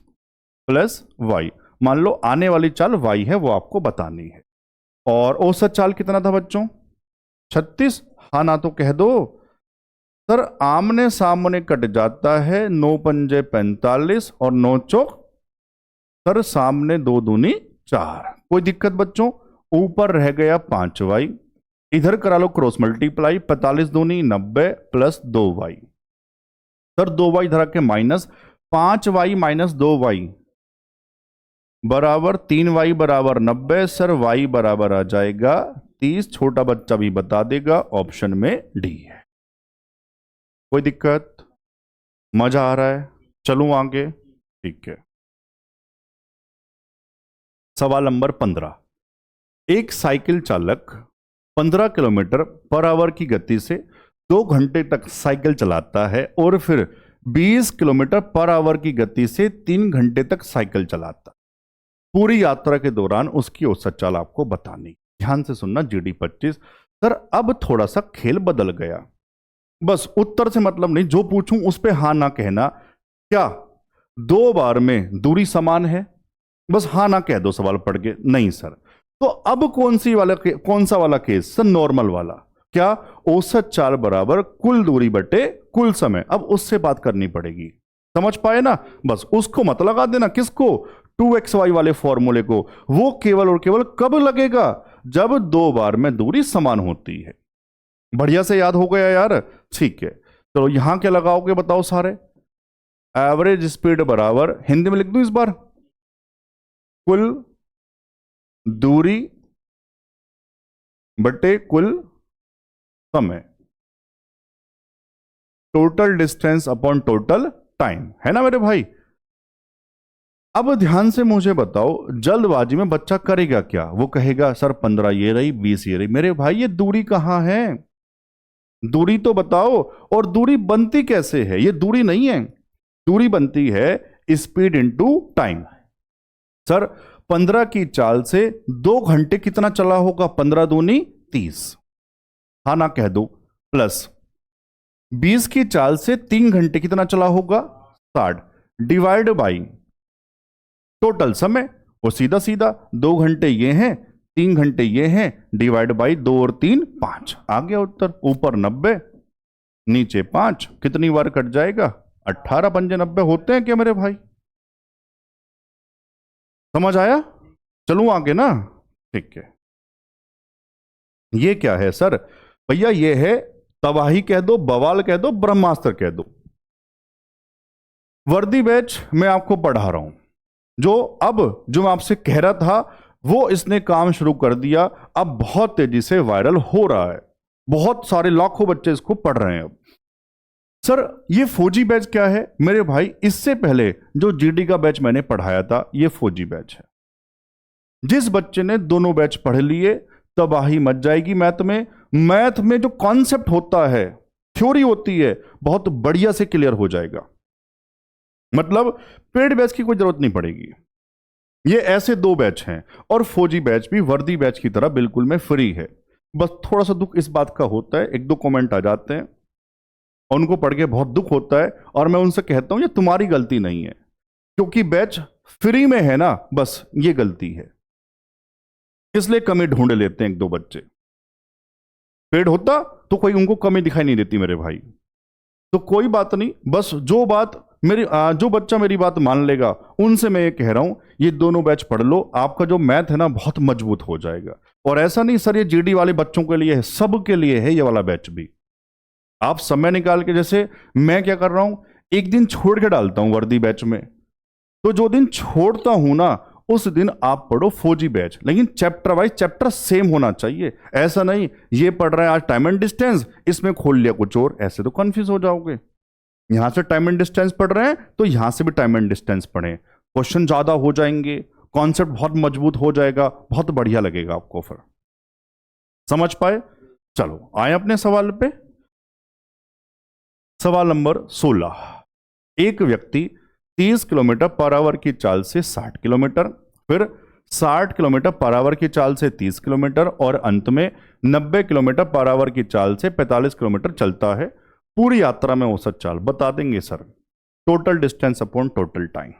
प्लस y, मान लो आने वाली चाल y है, वो आपको बतानी है। और औसत चाल कितना था बच्चों, 36, हाँ ना तो कह दो। सर आमने सामने कट जाता है, 9 पंजे 45 और 9 चौक, सर सामने 2 दूनी 4, कोई दिक्कत बच्चों। ऊपर रह गया 5y, इधर करा लो क्रॉस मल्टीप्लाई, 45 दूनी 90 प्लस 2y, सर 2y इधर आके माइनस, 5y माइनस 2y बराबर 3y बराबर 90। सर y बराबर आ जाएगा 30, छोटा बच्चा भी बता देगा, ऑप्शन में डी है। कोई दिक्कत, मजा आ रहा है? चलूं आगे। ठीक है, सवाल नंबर 15। एक साइकिल चालक 15 किलोमीटर पर आवर की गति से 2 घंटे तक साइकिल चलाता है और फिर 20 किलोमीटर पर आवर की गति से 3 घंटे तक साइकिल चलाता। पूरी यात्रा के दौरान उसकी औसत चाल आपको बतानी। ध्यान से सुनना, GD 25। सर अब थोड़ा सा खेल बदल गया, बस उत्तर से मतलब नहीं, जो पूछूं उस पे हाँ ना कहना। क्या 2 बार में दूरी समान है, बस हाँ ना कह दो सवाल पढ़ के। नहीं सर, तो अब कौन सा वाला केस सर, नॉर्मल वाला। क्या, औसत चाल बराबर कुल दूरी बटे कुल समय। अब उससे बात करनी पड़ेगी, समझ पाए ना। बस उसको मत लगा देना, किसको, 2xy वाले फॉर्मूले को। वो केवल और केवल कब लगेगा, जब 2 बार में दूरी समान होती है। बढ़िया से याद हो गया यार। ठीक है, तो यहां क्या लगाओगे बताओ सारे। एवरेज स्पीड बराबर, हिंदी में लिख दूं इस बार, कुल दूरी बटे कुल समय, total distance upon total time, है ना मेरे भाई। अब ध्यान से मुझे बताओ, जल्दबाजी में बच्चा करेगा क्या, वो कहेगा सर 15 ये रही, 20 ये रही। मेरे भाई ये दूरी कहां है, दूरी तो बताओ, और दूरी बनती कैसे है? ये दूरी नहीं है, दूरी बनती है स्पीड इनटू टाइम। सर 15 की चाल से 2 घंटे कितना चला होगा? 15 दूनी 30, हाँ ना कह दो। प्लस 20 की चाल से 3 घंटे कितना चला होगा? 60, डिवाइड बाई टोटल समय, वो सीधा सीधा 2 घंटे ये हैं, 3 घंटे ये हैं, डिवाइड बाई 2 और 3 5, आ गया उत्तर। ऊपर 90 नीचे 5, कितनी बार कट जाएगा? 18 पंजे 90 होते हैं क्या मेरे भाई? समझ आया? चलूं आगे ना? ठीक है। ये क्या है सर? भैया ये है तबाही कह दो, बवाल कह दो, ब्रह्मास्त्र कह दो। वर्दी बैच मैं आपको पढ़ा रहा हूं, जो मैं आपसे कह रहा था वो इसने काम शुरू कर दिया, अब बहुत तेजी से वायरल हो रहा है, बहुत सारे लाखों बच्चे इसको पढ़ रहे हैं अब। सर ये फौजी बैच क्या है मेरे भाई? इससे पहले जो जीडी का बैच मैंने पढ़ाया था ये फौजी बैच है। जिस बच्चे ने दोनों बैच पढ़ लिए तबाही मच जाएगी मैथ में। मैथ में जो कॉन्सेप्ट होता है, थ्योरी होती है, बहुत बढ़िया से क्लियर हो जाएगा। मतलब पेड बैच की कोई जरूरत नहीं पड़ेगी। ये ऐसे 2 बैच हैं, और फौजी बैच भी वर्दी बैच की तरह बिल्कुल में फ्री है। बस थोड़ा सा दुख इस बात का होता है, 1-2 कमेंट आ जाते हैं और उनको पढ़ के बहुत दुख होता है, और मैं उनसे कहता हूं ये तुम्हारी गलती नहीं है, क्योंकि बैच फ्री में है ना, बस ये गलती है, इसलिए कमी ढूंढ लेते हैं 1-2 बच्चे। पेड होता तो कोई उनको कमी दिखाई नहीं देती मेरे भाई। तो कोई बात नहीं, बस जो बच्चा मेरी बात मान लेगा उनसे मैं ये कह रहा हूं, ये दोनों बैच पढ़ लो, आपका जो मैथ है ना बहुत मजबूत हो जाएगा। और ऐसा नहीं सर ये जीडी वाले बच्चों के लिए है, सब के लिए है ये वाला बैच भी। आप समय निकाल के, जैसे मैं क्या कर रहा हूं, एक दिन छोड़ के डालता हूं वर्दी बैच में, तो जो दिन छोड़ता हूं ना उस दिन आप पढ़ो फौजी बैच, लेकिन चैप्टर वाइज चैप्टर सेम होना चाहिए। ऐसा नहीं ये पढ़ रहे हैं आज टाइम एंड डिस्टेंस, इसमें खोल लिया कुछ और, ऐसे तो कंफ्यूज हो जाओगे। यहां से टाइम एंड डिस्टेंस पढ़ रहे हैं तो यहां से भी टाइम एंड डिस्टेंस पढ़ें, क्वेश्चन ज्यादा हो जाएंगे, कॉन्सेप्ट बहुत मजबूत हो जाएगा, बहुत बढ़िया लगेगा आपको। फिर समझ पाए? चलो आए अपने सवाल पे। सवाल नंबर 16। एक व्यक्ति 30 किलोमीटर पर आवर की चाल से 60 किलोमीटर, फिर 60 किलोमीटर पर आवर की चाल से 30 किलोमीटर, और अंत में 90 किलोमीटर पर आवर की चाल से 45 किलोमीटर चलता है। पूरी यात्रा में औसत चाल बता देंगे sir. Total distance upon total time.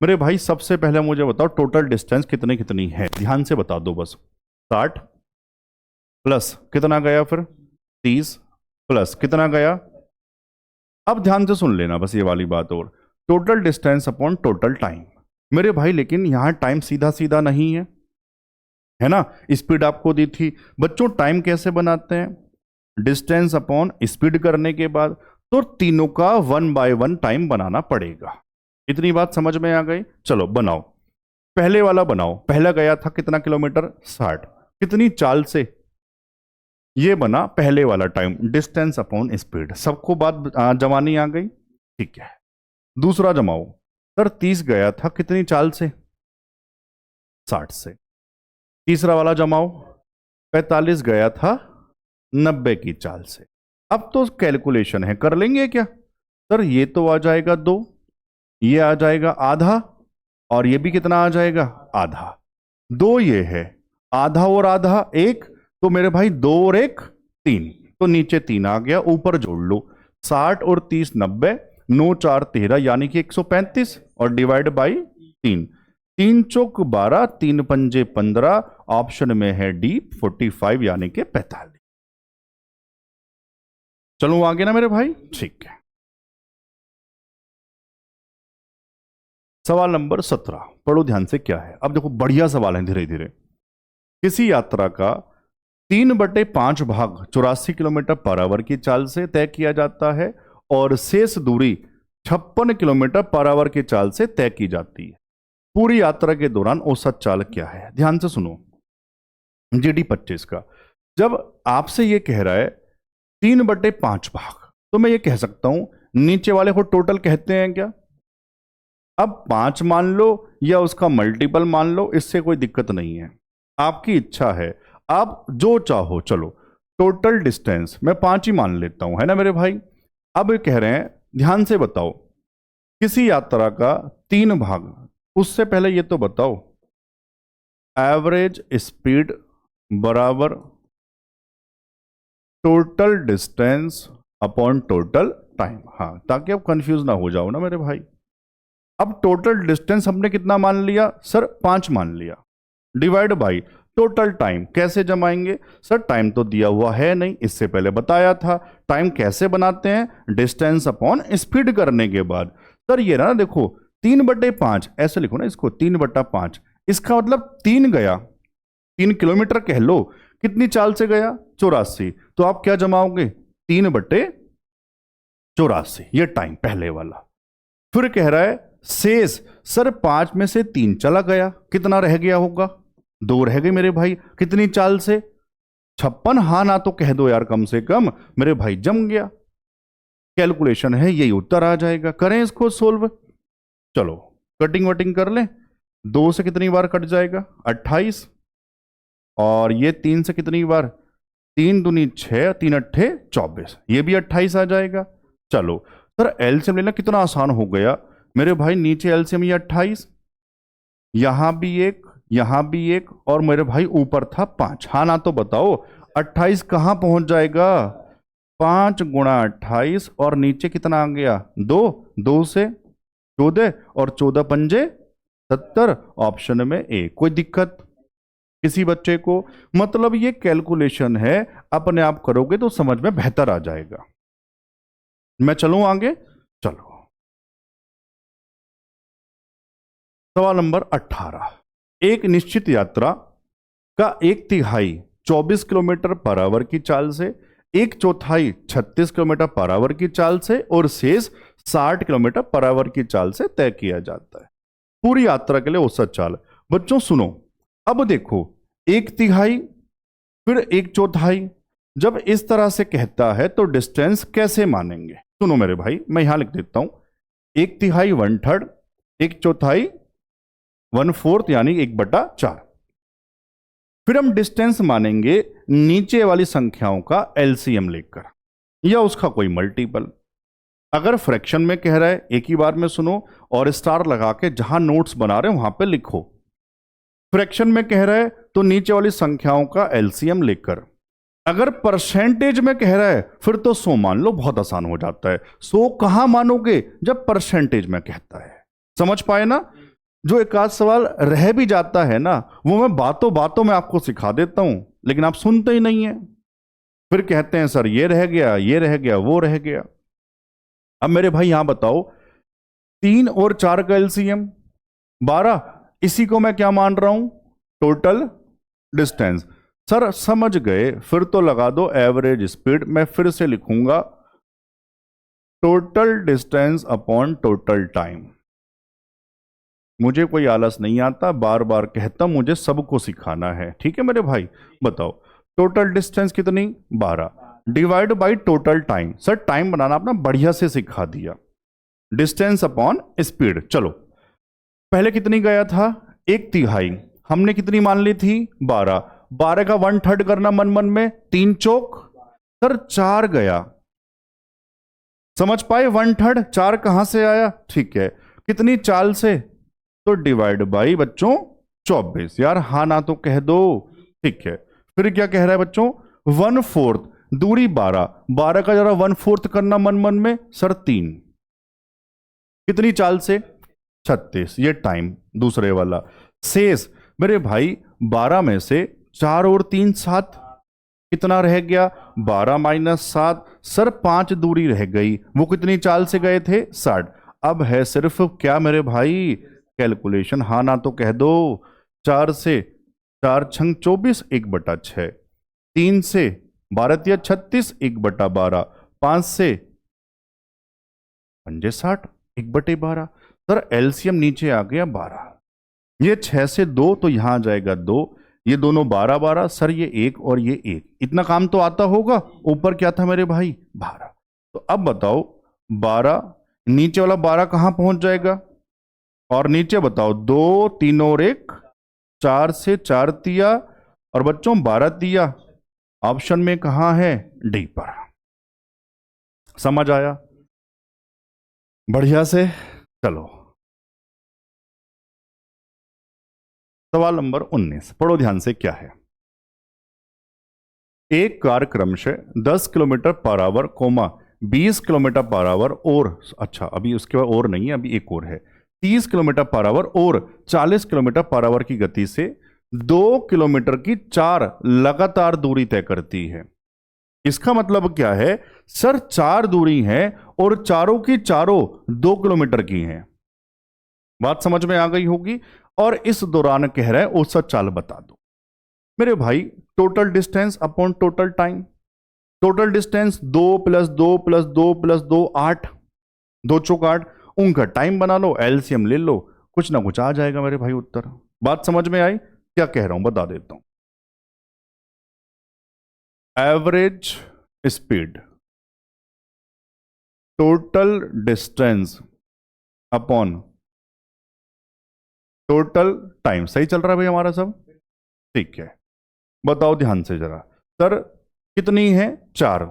मेरे भाई सबसे पहले मुझे बताओ टोटल डिस्टेंस कितनी कितनी है, ध्यान से बता दो बस। 60 प्लस कितना गया, फिर 30 प्लस कितना गया। अब ध्यान से सुन लेना बस ये वाली बात, और total distance upon total time. मेरे भाई लेकिन यहां टाइम सीधा सीधा नहीं है ना, स्पीड आपको दी थी। बच्चों टाइम कैसे बनाते हैं? डिस्टेंस अपॉन स्पीड करने के बाद तो तीनों का 1 बाय 1 टाइम बनाना पड़ेगा। इतनी बात समझ में आ गई? चलो बनाओ, पहले वाला बनाओ। पहला गया था कितना किलोमीटर? 60, कितनी चाल से? ये बना पहले वाला टाइम, डिस्टेंस अपॉन स्पीड। सबको बात जमानी आ गई? ठीक है। दूसरा जमाओ सर, 30 गया था कितनी चाल से? 60 से। तीसरा वाला जमाओ, 45 गया था 90 की चाल से। अब तो कैलकुलेशन है, कर लेंगे क्या सर? ये तो आ जाएगा 2, ये आ जाएगा आधा, और ये भी कितना आ जाएगा? आधा। 2 ये है, आधा और आधा 1, तो मेरे भाई 2 और 1 3, तो नीचे 3 आ गया, ऊपर जोड़ लो। 60 और 30 90, 9 4 13 यानी कि 135, और डिवाइड बाई 3, 3 चौक 12, 3 पंजे 15, ऑप्शन में है डी 45 यानी कि 45। चलो आगे ना मेरे भाई, ठीक है। सवाल नंबर 17 पढ़ो ध्यान से, क्या है? अब देखो बढ़िया सवाल है, धीरे धीरे। किसी यात्रा का 3/5 भाग 84 किलोमीटर पर आवर की चाल से तय किया जाता है, और शेष दूरी 56 किलोमीटर पर आवर की चाल से तय की जाती है। पूरी यात्रा के दौरान औसत चाल क्या है? ध्यान से सुनो। जीडी 25 का जब आपसे यह कह रहा है 3/5 भाग, तो मैं ये कह सकता हूं नीचे वाले को टोटल कहते हैं क्या? अब 5 मान लो या उसका मल्टीपल मान लो, इससे कोई दिक्कत नहीं है, आपकी इच्छा है, आप जो चाहो। चलो टोटल डिस्टेंस मैं 5 ही मान लेता हूं, है ना मेरे भाई। अब ये कह रहे हैं ध्यान से बताओ किसी यात्रा का 3 भाग, उससे पहले ये तो बताओ एवरेज स्पीड बराबर total distance upon total time. हाँ, ताकि आप कंफ्यूज ना हो जाओ ना मेरे भाई। अब टोटल डिस्टेंस हमने कितना मान लिया सर, 5 मान लिया, डिवाइड बाई टोटल टाइम। कैसे जमाएंगे सर, टाइम तो दिया हुआ है नहीं, इससे पहले बताया था। टाइम कैसे बनाते हैं, डिस्टेंस अपॉन स्पीड करने के बाद। सर ये ना देखो 3/5 ऐसे लिखो ना इसको, 3/5। इसका मतलब 3 गया, 3 किलोमीटर कह लो, कितनी चाल से गया 84। तो आप क्या जमाओगे 3/84, ये टाइम पहले वाला। फिर कह रहा है शेष, सर 5 में से 3 चला गया, कितना रह गया होगा 2 रह गए मेरे भाई, कितनी चाल से 56। हाँ ना तो कह दो यार कम से कम, मेरे भाई जम गया। कैलकुलेशन है यही उत्तर आ जाएगा। करें इसको सोल्व, चलो कटिंग वटिंग कर लें। 2 से कितनी बार कट जाएगा 28, और ये 3 से कितनी बार, 3 दूनी 6, 3 अट्ठे 24, ये भी 28 आ जाएगा। चलो सर एलसीएम लेना कितना आसान हो गया मेरे भाई, नीचे एलसीएम ये 28, यहां भी एक, यहां भी एक, और मेरे भाई ऊपर था 5। हाँ ना तो बताओ 28 कहां पहुंच जाएगा, 5 गुणा 28, और नीचे कितना आ गया 2, 2 से 14, और 14 पंजे 70, ऑप्शन में ए। कोई दिक्कत किसी बच्चे को? मतलब ये कैलकुलेशन है, अपने आप करोगे तो समझ में बेहतर आ जाएगा। मैं चलूं आगे, चलो सवाल नंबर 18। एक निश्चित यात्रा का 1/3 24 किलोमीटर पर आवर की चाल से, 1/4 36 किलोमीटर पर आवर की चाल से, और शेष 60 किलोमीटर पर आवर की चाल से तय किया जाता है। पूरी यात्रा के लिए औसत चाल। बच्चों सुनो, अब देखो 1/3 फिर 1/4, जब इस तरह से कहता है तो डिस्टेंस कैसे मानेंगे? सुनो मेरे भाई, मैं यहां लिख देता हूं 1/3 1/3, 1/4 1/4 यानी 1/4। फिर हम डिस्टेंस मानेंगे नीचे वाली संख्याओं का एलसीएम लेकर या उसका कोई मल्टीपल। अगर फ्रैक्शन में कह रहा है एक ही बार में सुनो और स्टार लगा के जहां नोट्स बना रहे हो वहां पे लिखो। फ्रैक्शन में कह रहा है तो नीचे वाली संख्याओं का एलसीएम लेकर। अगर परसेंटेज में कह रहा है फिर तो 100 मान लो, बहुत आसान हो जाता है। 100 कहां मानोगे, जब परसेंटेज में कहता है। समझ पाए ना? जो एक आध सवाल रह भी जाता है ना, वो मैं बातों बातों में आपको सिखा देता हूं, लेकिन आप सुनते ही नहीं है। फिर कहते हैं सर ये रह गया, ये रह गया, वो रह गया। अब मेरे भाई यहां बताओ 3 और 4 का एलसीएम 12, इसी को मैं क्या मान रहा हूं, टोटल डिस्टेंस। सर समझ गए, फिर तो लगा दो एवरेज स्पीड। मैं फिर से लिखूंगा total distance upon total time. मुझे कोई आलस नहीं आता, बार बार कहता, मुझे सबको सिखाना है, ठीक है मेरे भाई। बताओ टोटल डिस्टेंस कितनी 12, divide by total time. Sir time बनाना अपना बढ़िया से सिखा दिया, डिस्टेंस अपॉन स्पीड। चलो पहले कितनी गया था 1/3, हमने कितनी मान ली थी 12, 12 का 1/3 करना मन मन में, 3 चौक, सर 4 गया। समझ पाए 1/3 4 कहां से आया, ठीक है, कितनी चाल से, तो डिवाइड बाई बच्चों 24। यार हाँ ना तो कह दो, ठीक है। फिर क्या कह रहा है बच्चों 1/4, दूरी 12, 12 का जरा 1/4 करना मन मन में, सर 3, कितनी चाल से 36, ये टाइम दूसरे वाला। शेष मेरे भाई 12 में से 4 और 3 7, कितना रह गया 12 - 7, सर 5 दूरी रह गई, वो कितनी चाल से गए थे 60। अब है सिर्फ क्या मेरे भाई कैलकुलेशन, हाँ ना तो कह दो। 4 से 4 छंग 24, 1/6, 3 से 12 तिया 36, 1/12, 5 से 5 60, 1/12। सर एलसीएम नीचे आ गया 12, ये 6 से 2 तो यहां आ जाएगा 2, ये दोनों 12 12, सर ये 1 और ये 1, इतना काम तो आता होगा। ऊपर क्या था मेरे भाई 12, तो अब बताओ 12 नीचे वाला 12 कहां पहुंच जाएगा, और नीचे बताओ 2 3 और 1, 4 से 4 तिया, और बच्चों 12 तिया ऑप्शन में कहां है? डी पर। समझ आया? बढ़िया से। चलो सवाल नंबर 19 पढ़ो ध्यान से। क्या है? एक कार क्रमशः 10 kilometre per hour 20 kilometre per hour और, अच्छा अभी उसके बाद और नहीं है, अभी एक और है, 30 किलोमीटर पर आवर और 40 किलोमीटर पर आवर की गति से 2 किलोमीटर की 4 लगातार दूरी तय करती है। इसका मतलब क्या है? सर 4 दूरी है और चारों की चारों 2 किलोमीटर की हैं। बात समझ में आ गई होगी। और इस दौरान कह रहा है औसत चाल बता दो। मेरे भाई total distance upon total time. Total distance 2 + 2 + 2 + 2 8, 2 चौक 8। उनका टाइम बना लो, एलसीएम ले लो, कुछ ना कुछ आ जाएगा मेरे भाई उत्तर। बात समझ में आई? क्या कह रहा हूं बता देता हूं। Average speed, total distance upon total time. सही चल रहा है भाई हमारा सब? ठीक है, बताओ ध्यान से जरा। सर कितनी है? 4,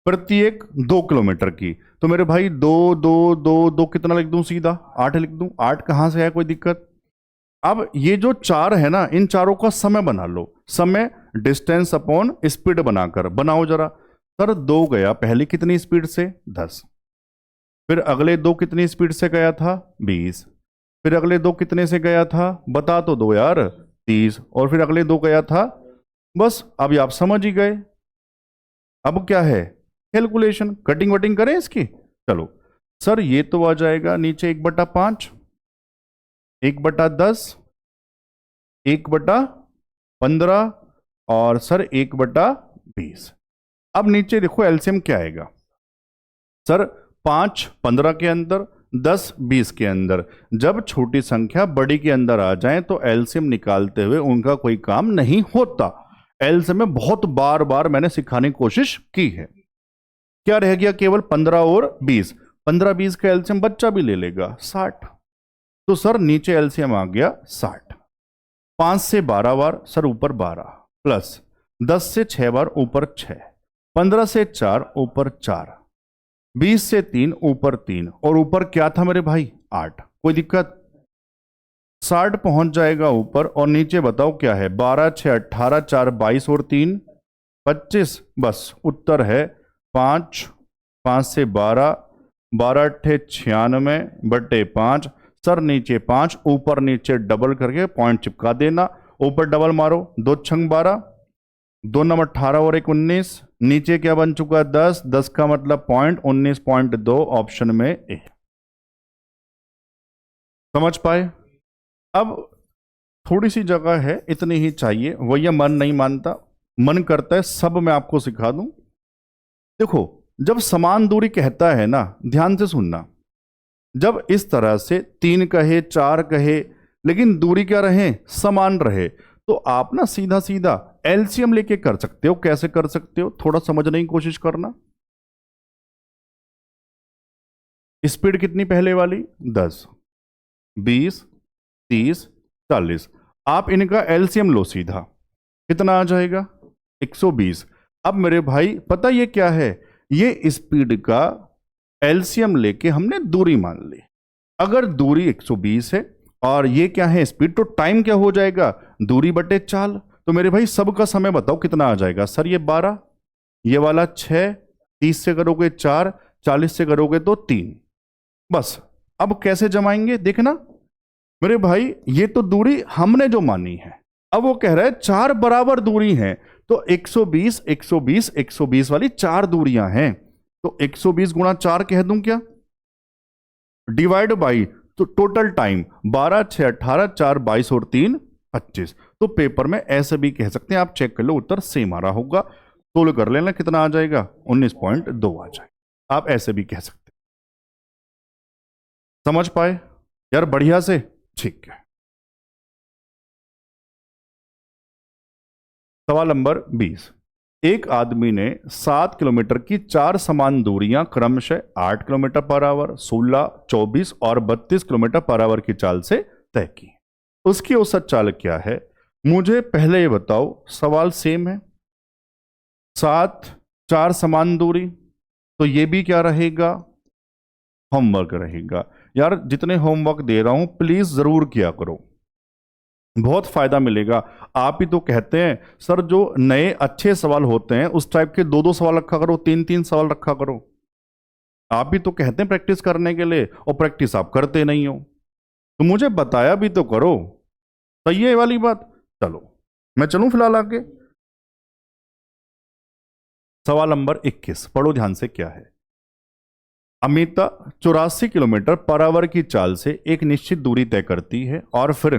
प्रत्येक 2 किलोमीटर की। तो मेरे भाई 2 2 2 2 कितना लिख दूं? सीधा 8 लिख दूं। 8 कहां से है? कोई दिक्कत? अब ये जो 4 है ना, इन चारों का समय बना लो। समय डिस्टेंस अपॉन स्पीड बनाकर बनाओ जरा। सर 2 गया पहले कितनी स्पीड से? 10। फिर अगले 2 कितनी स्पीड से गया था? 20। फिर अगले 2 कितने से गया था? बता तो दो यार। 30। और फिर अगले 2 गया था। बस अभी आप समझ ही गए। अब क्या है? कैलकुलेशन, कटिंग वटिंग करें इसकी। चलो सर ये तो आ जाएगा नीचे 1/5, 1/10, 1/15 और सर 1/20। अब नीचे देखो एलसीएम क्या आएगा। सर 5 15 के अंदर, 10 20 के अंदर। जब छोटी संख्या बड़ी के अंदर आ जाए तो एलसीएम निकालते हुए उनका कोई काम नहीं होता। एलसीएम में बहुत बार बार मैंने सिखाने की कोशिश की है। क्या रह गया? केवल 15 और 20। 15 20 का एलसीएम बच्चा भी ले लेगा, 60। तो सर नीचे एलसीएम आ गया 60। 5 से 12 बार सर ऊपर 12, प्लस 10 से 6 बार ऊपर 6, 15 से 4 ऊपर 4, 20 से 3 ऊपर 3 और ऊपर क्या था मेरे भाई? 8। कोई दिक्कत? 60 पहुंच जाएगा ऊपर और नीचे बताओ क्या है? 12 6 18, 4 22 और 3 25। बस उत्तर है 5। 5 से 12, 12 8 96/5। सर नीचे 5, ऊपर नीचे डबल करके पॉइंट चिपका देना। ऊपर डबल मारो, 2 छंग 12, 2 9 18 और 1 19। नीचे क्या बन चुका? 10। 10 का मतलब पॉइंट, 19.2 ऑप्शन में ए। समझ पाए? अब थोड़ी सी जगह है, इतनी ही चाहिए। वही मन नहीं मानता, मन करता है सब मैं आपको सिखा दूं। देखो जब समान दूरी कहता है ना, ध्यान से सुनना, जब इस तरह से 3 कहे 4 कहे लेकिन दूरी क्या रहे? समान रहे, तो आप ना सीधा सीधा एलसीएम लेके कर सकते हो। कैसे कर सकते हो? थोड़ा समझने की कोशिश करना। स्पीड कितनी पहले वाली? 10 20 30 40। आप इनका एलसीएम लो सीधा, कितना आ जाएगा? 120। अब मेरे भाई पता ये क्या है? ये स्पीड का एलसीएम लेके हमने दूरी मान ली। अगर दूरी 120 है और ये क्या है? स्पीड, तो टाइम क्या हो जाएगा? दूरी बटे चाल। तो मेरे भाई सबका समय बताओ कितना आ जाएगा? सर ये 12, ये वाला 6, 30 से करोगे 4, 40 से करोगे तो 3। बस अब कैसे जमाएंगे देखना मेरे भाई। ये तो दूरी हमने जो मानी है, अब वो कह रहा है 4 बराबर दूरी है, तो 120 120 120 वाली 4 दूरियां हैं। तो 120 गुणा 4 कह दूं क्या? डिवाइड बाई, तो टोटल टाइम 12 6 18, 4 22 और 3 25। तो पेपर में ऐसे भी कह सकते हैं, आप चेक कर लो उत्तर सेम आ रहा होगा। सोल्व कर लेना, कितना आ जाएगा? 19.2 आ जाएगा। आप ऐसे भी कह सकते। समझ पाए यार बढ़िया से? ठीक है। सवाल नंबर 20। एक आदमी ने 7 किलोमीटर की 4 समान दूरियां क्रमशः 8 किलोमीटर पर आवर, 16 24 और 32 किलोमीटर पर आवर की चाल से तय की। उसकी औसत चाल क्या है? मुझे पहले ये बताओ। सवाल सेम है, 7 4 समान दूरी, तो ये भी क्या रहेगा, होमवर्क रहेगा। यार जितने होमवर्क दे रहा हूं प्लीज जरूर किया करो, बहुत फायदा मिलेगा। आप ही तो कहते हैं सर जो नए अच्छे सवाल होते हैं उस टाइप के 2 2 सवाल रखा करो, 3 3 सवाल रखा करो। आप ही तो कहते हैं प्रैक्टिस करने के लिए, और प्रैक्टिस आप करते नहीं हो, तो मुझे बताया भी तो करो। सही है ये वाली बात। चलो मैं चलूं फिलहाल आगे। सवाल नंबर 21 पढ़ो ध्यान से, क्या है। अमिता 84 किलोमीटर पर आवर की चाल से एक निश्चित दूरी तय करती है और फिर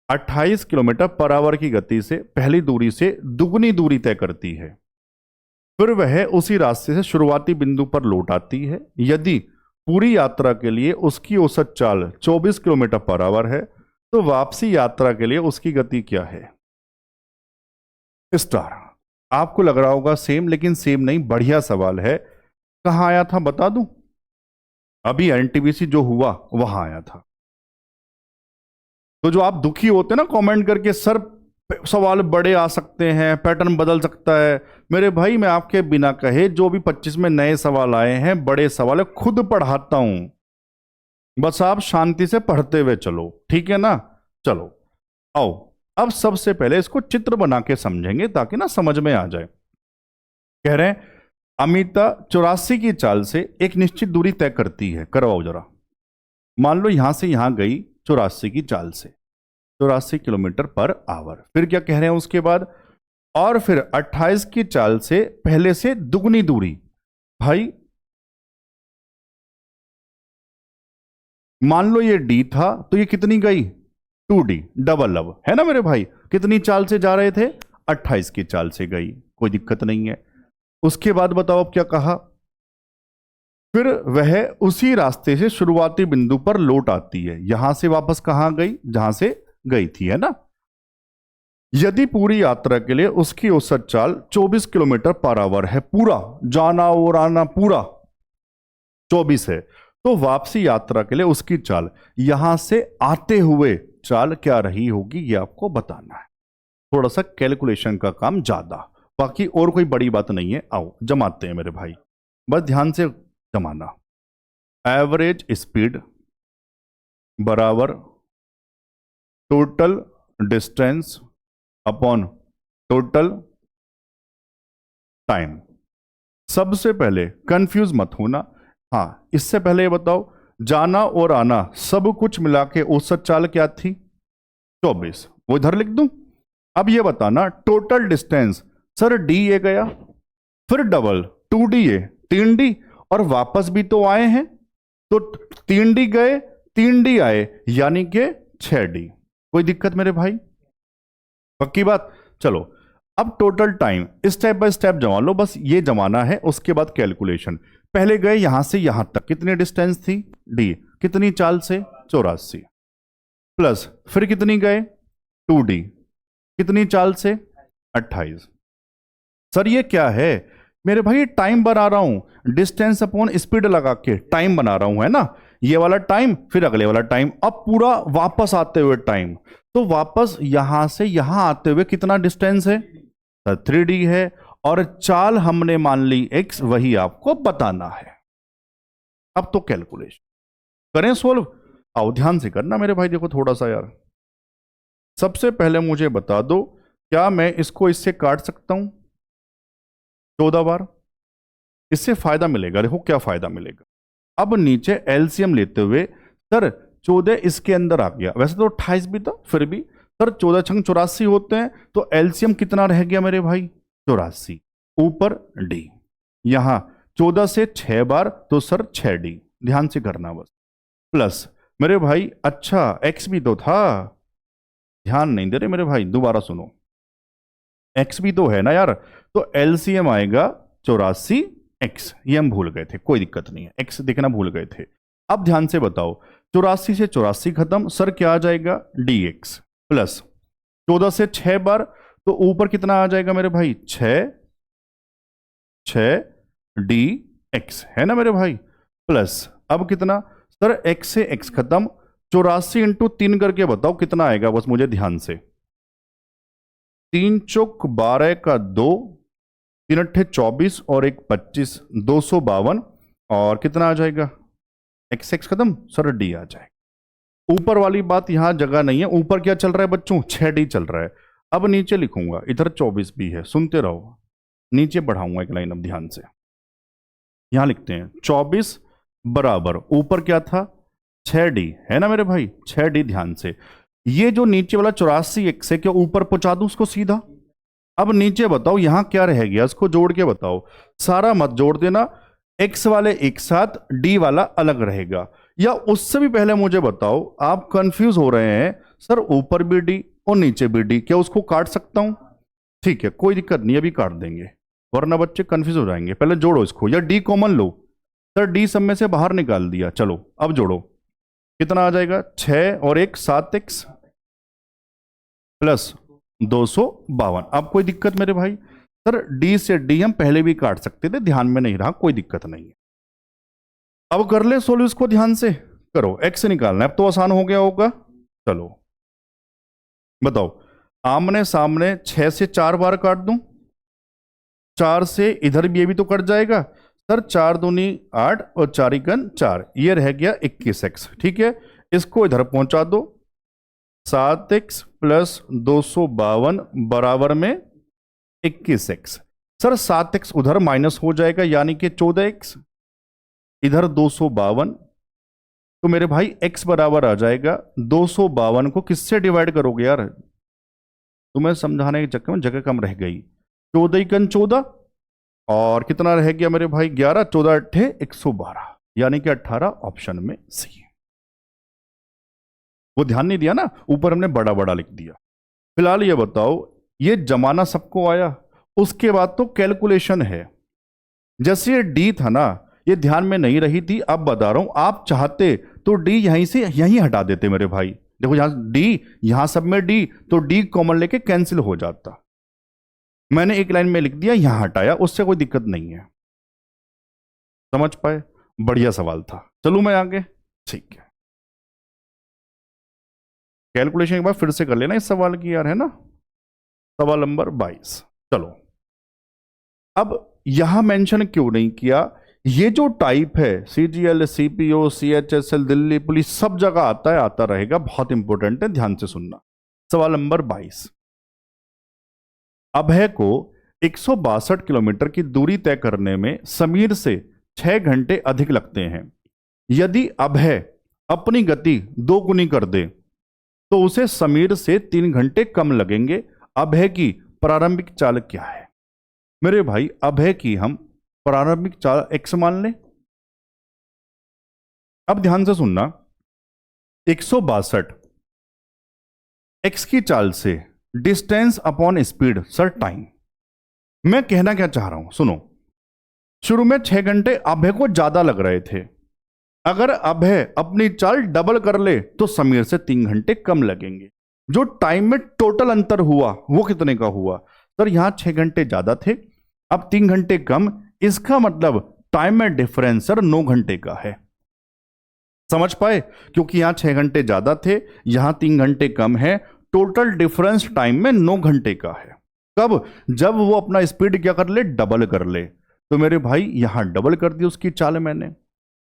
28 किलोमीटर पर आवर की गति से पहली दूरी से दुगनी दूरी तय करती है। फिर वह उसी रास्ते से शुरुआती बिंदु पर लौट आती है। यदि पूरी यात्रा के लिए उसकी औसत चाल 24 किलोमीटर पर आवर है तो वापसी यात्रा के लिए उसकी गति क्या है। स्टार। आपको लग रहा होगा सेम, लेकिन सेम नहीं, बढ़िया सवाल है। कहां आया था बता दूं, अभी एनटीपीसी जो हुआ वहां आया था। तो जो आप दुखी होते हैं ना कमेंट करके, सर सवाल बड़े आ सकते हैं, पैटर्न बदल सकता है, मेरे भाई मैं आपके बिना कहे जो भी 25 में नए सवाल आए हैं बड़े सवाल है, खुद पढ़ाता हूं, बस आप शांति से पढ़ते हुए चलो, ठीक है ना। चलो आओ, अब सबसे पहले इसको चित्र बना के समझेंगे ताकि ना समझ में आ जाए। कह रहे हैं अमिता 84 की चाल से एक निश्चित दूरी तय करती है। करवाओ जरा, मान लो यहां से यहां गई 84 की चाल से, 84 किलोमीटर पर आवर। फिर क्या कह रहे हैं उसके बाद, और फिर 28 की चाल से पहले से दुगनी दूरी। भाई मान लो ये डी था तो ये कितनी गई, 2D, डबल अब है ना मेरे भाई। कितनी चाल से जा रहे थे, 28 की चाल से गई, कोई दिक्कत नहीं है। उसके बाद बताओ अब क्या कहा, फिर वह उसी रास्ते से शुरुआती बिंदु पर लौट आती है। यहां से वापस कहां गई, जहां से गई थी, है ना। यदि पूरी यात्रा के लिए उसकी औसत चाल 24 किलोमीटर पर आवर है, पूरा जाना और आना पूरा 24 है, तो वापसी यात्रा के लिए उसकी चाल यहां से आते हुए चाल क्या रही होगी, ये आपको बताना है। थोड़ा सा कैलकुलेशन का काम ज्यादा, बाकी और कोई बड़ी बात नहीं है। आओ जमाते हैं मेरे भाई, बस ध्यान से जमाना। एवरेज स्पीड बराबर total distance upon total time. सबसे पहले कंफ्यूज मत होना। हाँ इससे पहले ये बताओ, जाना और आना सब कुछ मिला के औसत चाल क्या थी, 24, वो इधर लिख दूं। अब ये बताना total distance, sir D A गया, फिर डबल 2D ए 3D, और वापस भी तो आए हैं, तो 3D गए 3D आए, यानी कि 6D। कोई दिक्कत मेरे भाई, पक्की बात। चलो अब total time step by step जमा लो, बस ये जमाना है। उसके बाद कैलकुलेशन, पहले गए यहां से यहां तक, कितनी डिस्टेंस थी, डी, कितनी चाल से, 84, प्लस फिर कितनी गए 2D, कितनी चाल से, 28। सर ये क्या है मेरे भाई, टाइम बना रहा हूं, डिस्टेंस अपॉन स्पीड लगा के टाइम बना रहा हूं, है ना। ये वाला टाइम फिर अगले वाला टाइम, अब पूरा वापस आते हुए टाइम, तो वापस यहां से यहां आते हुए कितना डिस्टेंस है, 3D है, और चाल हमने मान ली x, वही आपको बताना है। अब तो कैलकुलेशन करें सोल्व। आओ ध्यान से करना मेरे भाई, देखो थोड़ा सा यार। सबसे पहले मुझे बता दो, क्या मैं इसको इससे काट सकता हूं 14 बार, इससे फायदा मिलेगा। देखो क्या फायदा मिलेगा, अब नीचे एलसीएम लेते हुए, सर 14 इसके अंदर आ गया, वैसे तो 28 भी था, फिर भी सर 14 छंग 84 होते हैं, तो एलसीएम कितना रह गया मेरे भाई, 84, ऊपर डी, यहां 14 से 6 बार तो सर 6D, ध्यान से करना बस, प्लस मेरे भाई, अच्छा एक्स भी तो था, ध्यान नहीं दे रहे मेरे भाई, दोबारा सुनो, एक्स भी तो है ना यार, तो एलसीएम आएगा 84 एक्स, ये हम भूल गए थे, कोई दिक्कत नहीं है, एक्स देखना भूल गए थे। अब ध्यान से बताओ, 84 से 84 खत्म, सर क्या आ जाएगा, dx, प्लस 14 से 6 बार, तो ऊपर कितना आ जाएगा मेरे भाई, 6 है ना मेरे भाई, प्लस अब कितना, सर x से x खत्म, 84 इंटू 3 करके बताओ कितना आएगा, बस मुझे ध्यान से, 3 चौक 12 का 2, तीन अट्ठे 24 और एक 25, 252 और कितना आ जाएगा, एक्स एक्स खत्म सर, डी आ जाएगा। ऊपर वाली बात यहां जगह नहीं है, ऊपर क्या चल रहा है बच्चों, 6D चल रहा है। अब नीचे लिखूंगा, इधर 24 भी है, सुनते रहो, नीचे बढ़ाऊंगा एक लाइन अब ध्यान से। यहां लिखते हैं 24 बराबर ऊपर क्या था 6D, है ना मेरे भाई, 6D। ध्यान से ये जो नीचे वाला 84x है, क्या ऊपर पहुंचा दूं उसको सीधा। अब नीचे बताओ यहां क्या रह गया, इसको जोड़ के बताओ, सारा मत जोड़ देना, x वाले एक साथ, d वाला अलग रहेगा। या उससे भी पहले मुझे बताओ, आप कंफ्यूज हो रहे हैं सर ऊपर भी d और नीचे भी d, क्या उसको काट सकता हूं। ठीक है कोई दिक्कत नहीं, अभी काट देंगे, वरना बच्चे कंफ्यूज हो जाएंगे। पहले जोड़ो इसको, या d कॉमन लो, सर d सब में से बाहर निकाल दिया, चलो अब जोड़ो, कितना आ जाएगा 6 और 1 7x प्लस 252। अब कोई दिक्कत मेरे भाई, सर d से d हम पहले भी काट सकते थे, ध्यान में नहीं रहा, कोई दिक्कत नहीं है। अब कर ले सोल्व इसको, ध्यान से करो, x से निकालना है, अब तो आसान हो गया होगा। चलो बताओ, आमने सामने 6 से 4 बार काट दूं, 4 से इधर भी ये भी तो कट जाएगा सर, 4 दूनी 8 और 4 एकन 4, ये रह गया 21x। ठीक है, इसको इधर पहुंचा दो, 7x प्लस 252 बराबर में 21x। सर 7x उधर माइनस हो जाएगा, यानी कि 14x, इधर 252, तो मेरे भाई x बराबर आ जाएगा 252 को किससे डिवाइड करोगे यार, तुम्हें समझाने के चक्कर में जगह कम रह गई, 14 एकन 14 और कितना रह गया मेरे भाई 11, 14 अट्ठे 112, यानी कि 18 ऑप्शन में सी। वो ध्यान नहीं दिया ना, ऊपर हमने बड़ा बड़ा लिख दिया। फिलहाल ये बताओ, ये जमाना सबको आया, उसके बाद तो कैलकुलेशन है। जैसे ये डी था ना, ये ध्यान में नहीं रही थी, अब बता रहा हूं, आप चाहते तो डी यहीं से यहीं हटा देते मेरे भाई। देखो यहां डी, यहां सब में डी, तो डी कॉमन लेके कैंसिल हो जाता। मैंने एक लाइन में लिख दिया, यहां हटाया, उससे कोई दिक्कत नहीं है। समझ पाए, बढ़िया सवाल था। चलूं मैं आगे, ठीक है। कैलकुलेशन एक बार फिर से कर लेना इस सवाल की यार, है ना, सवाल नंबर 22। चलो अब यहां मेंशन क्यों नहीं किया, ये जो टाइप है CGL, CPO, CHSL, Delhi police, सब जगह आता है, आता रहेगा, बहुत इंपॉर्टेंट है, ध्यान से सुनना। सवाल नंबर 22, अभय को 162 किलोमीटर की दूरी तय करने में समीर से 6 घंटे अधिक लगते हैं। यदि अभय अपनी गति 2 गुनी कर दे तो उसे समीर से 3 घंटे कम लगेंगे। अभय की प्रारंभिक चाल क्या है। मेरे भाई अभय की हम प्रारंभिक चाल x मान लें। अब ध्यान से सुनना, 162 x की चाल से distance upon speed, sir time. मैं कहना क्या चाह रहा हूं सुनो, शुरू में 6 घंटे अभय को ज्यादा लग रहे थे, अगर अभय अपनी चाल डबल कर ले तो समीर से 3 घंटे कम लगेंगे। जो टाइम में टोटल अंतर हुआ वो कितने का हुआ, सर यहां 6 घंटे ज्यादा थे, अब 3 घंटे कम, इसका मतलब टाइम में डिफरेंस सर 9 घंटे का है। समझ पाए, क्योंकि यहां 6 घंटे ज्यादा थे, यहां 3 घंटे कम है, टोटल डिफरेंस टाइम में 9 घंटे का है। कब, जब वो अपना स्पीड क्या कर ले, डबल कर ले। तो मेरे भाई यहां डबल कर दी उसकी चाल मैंने,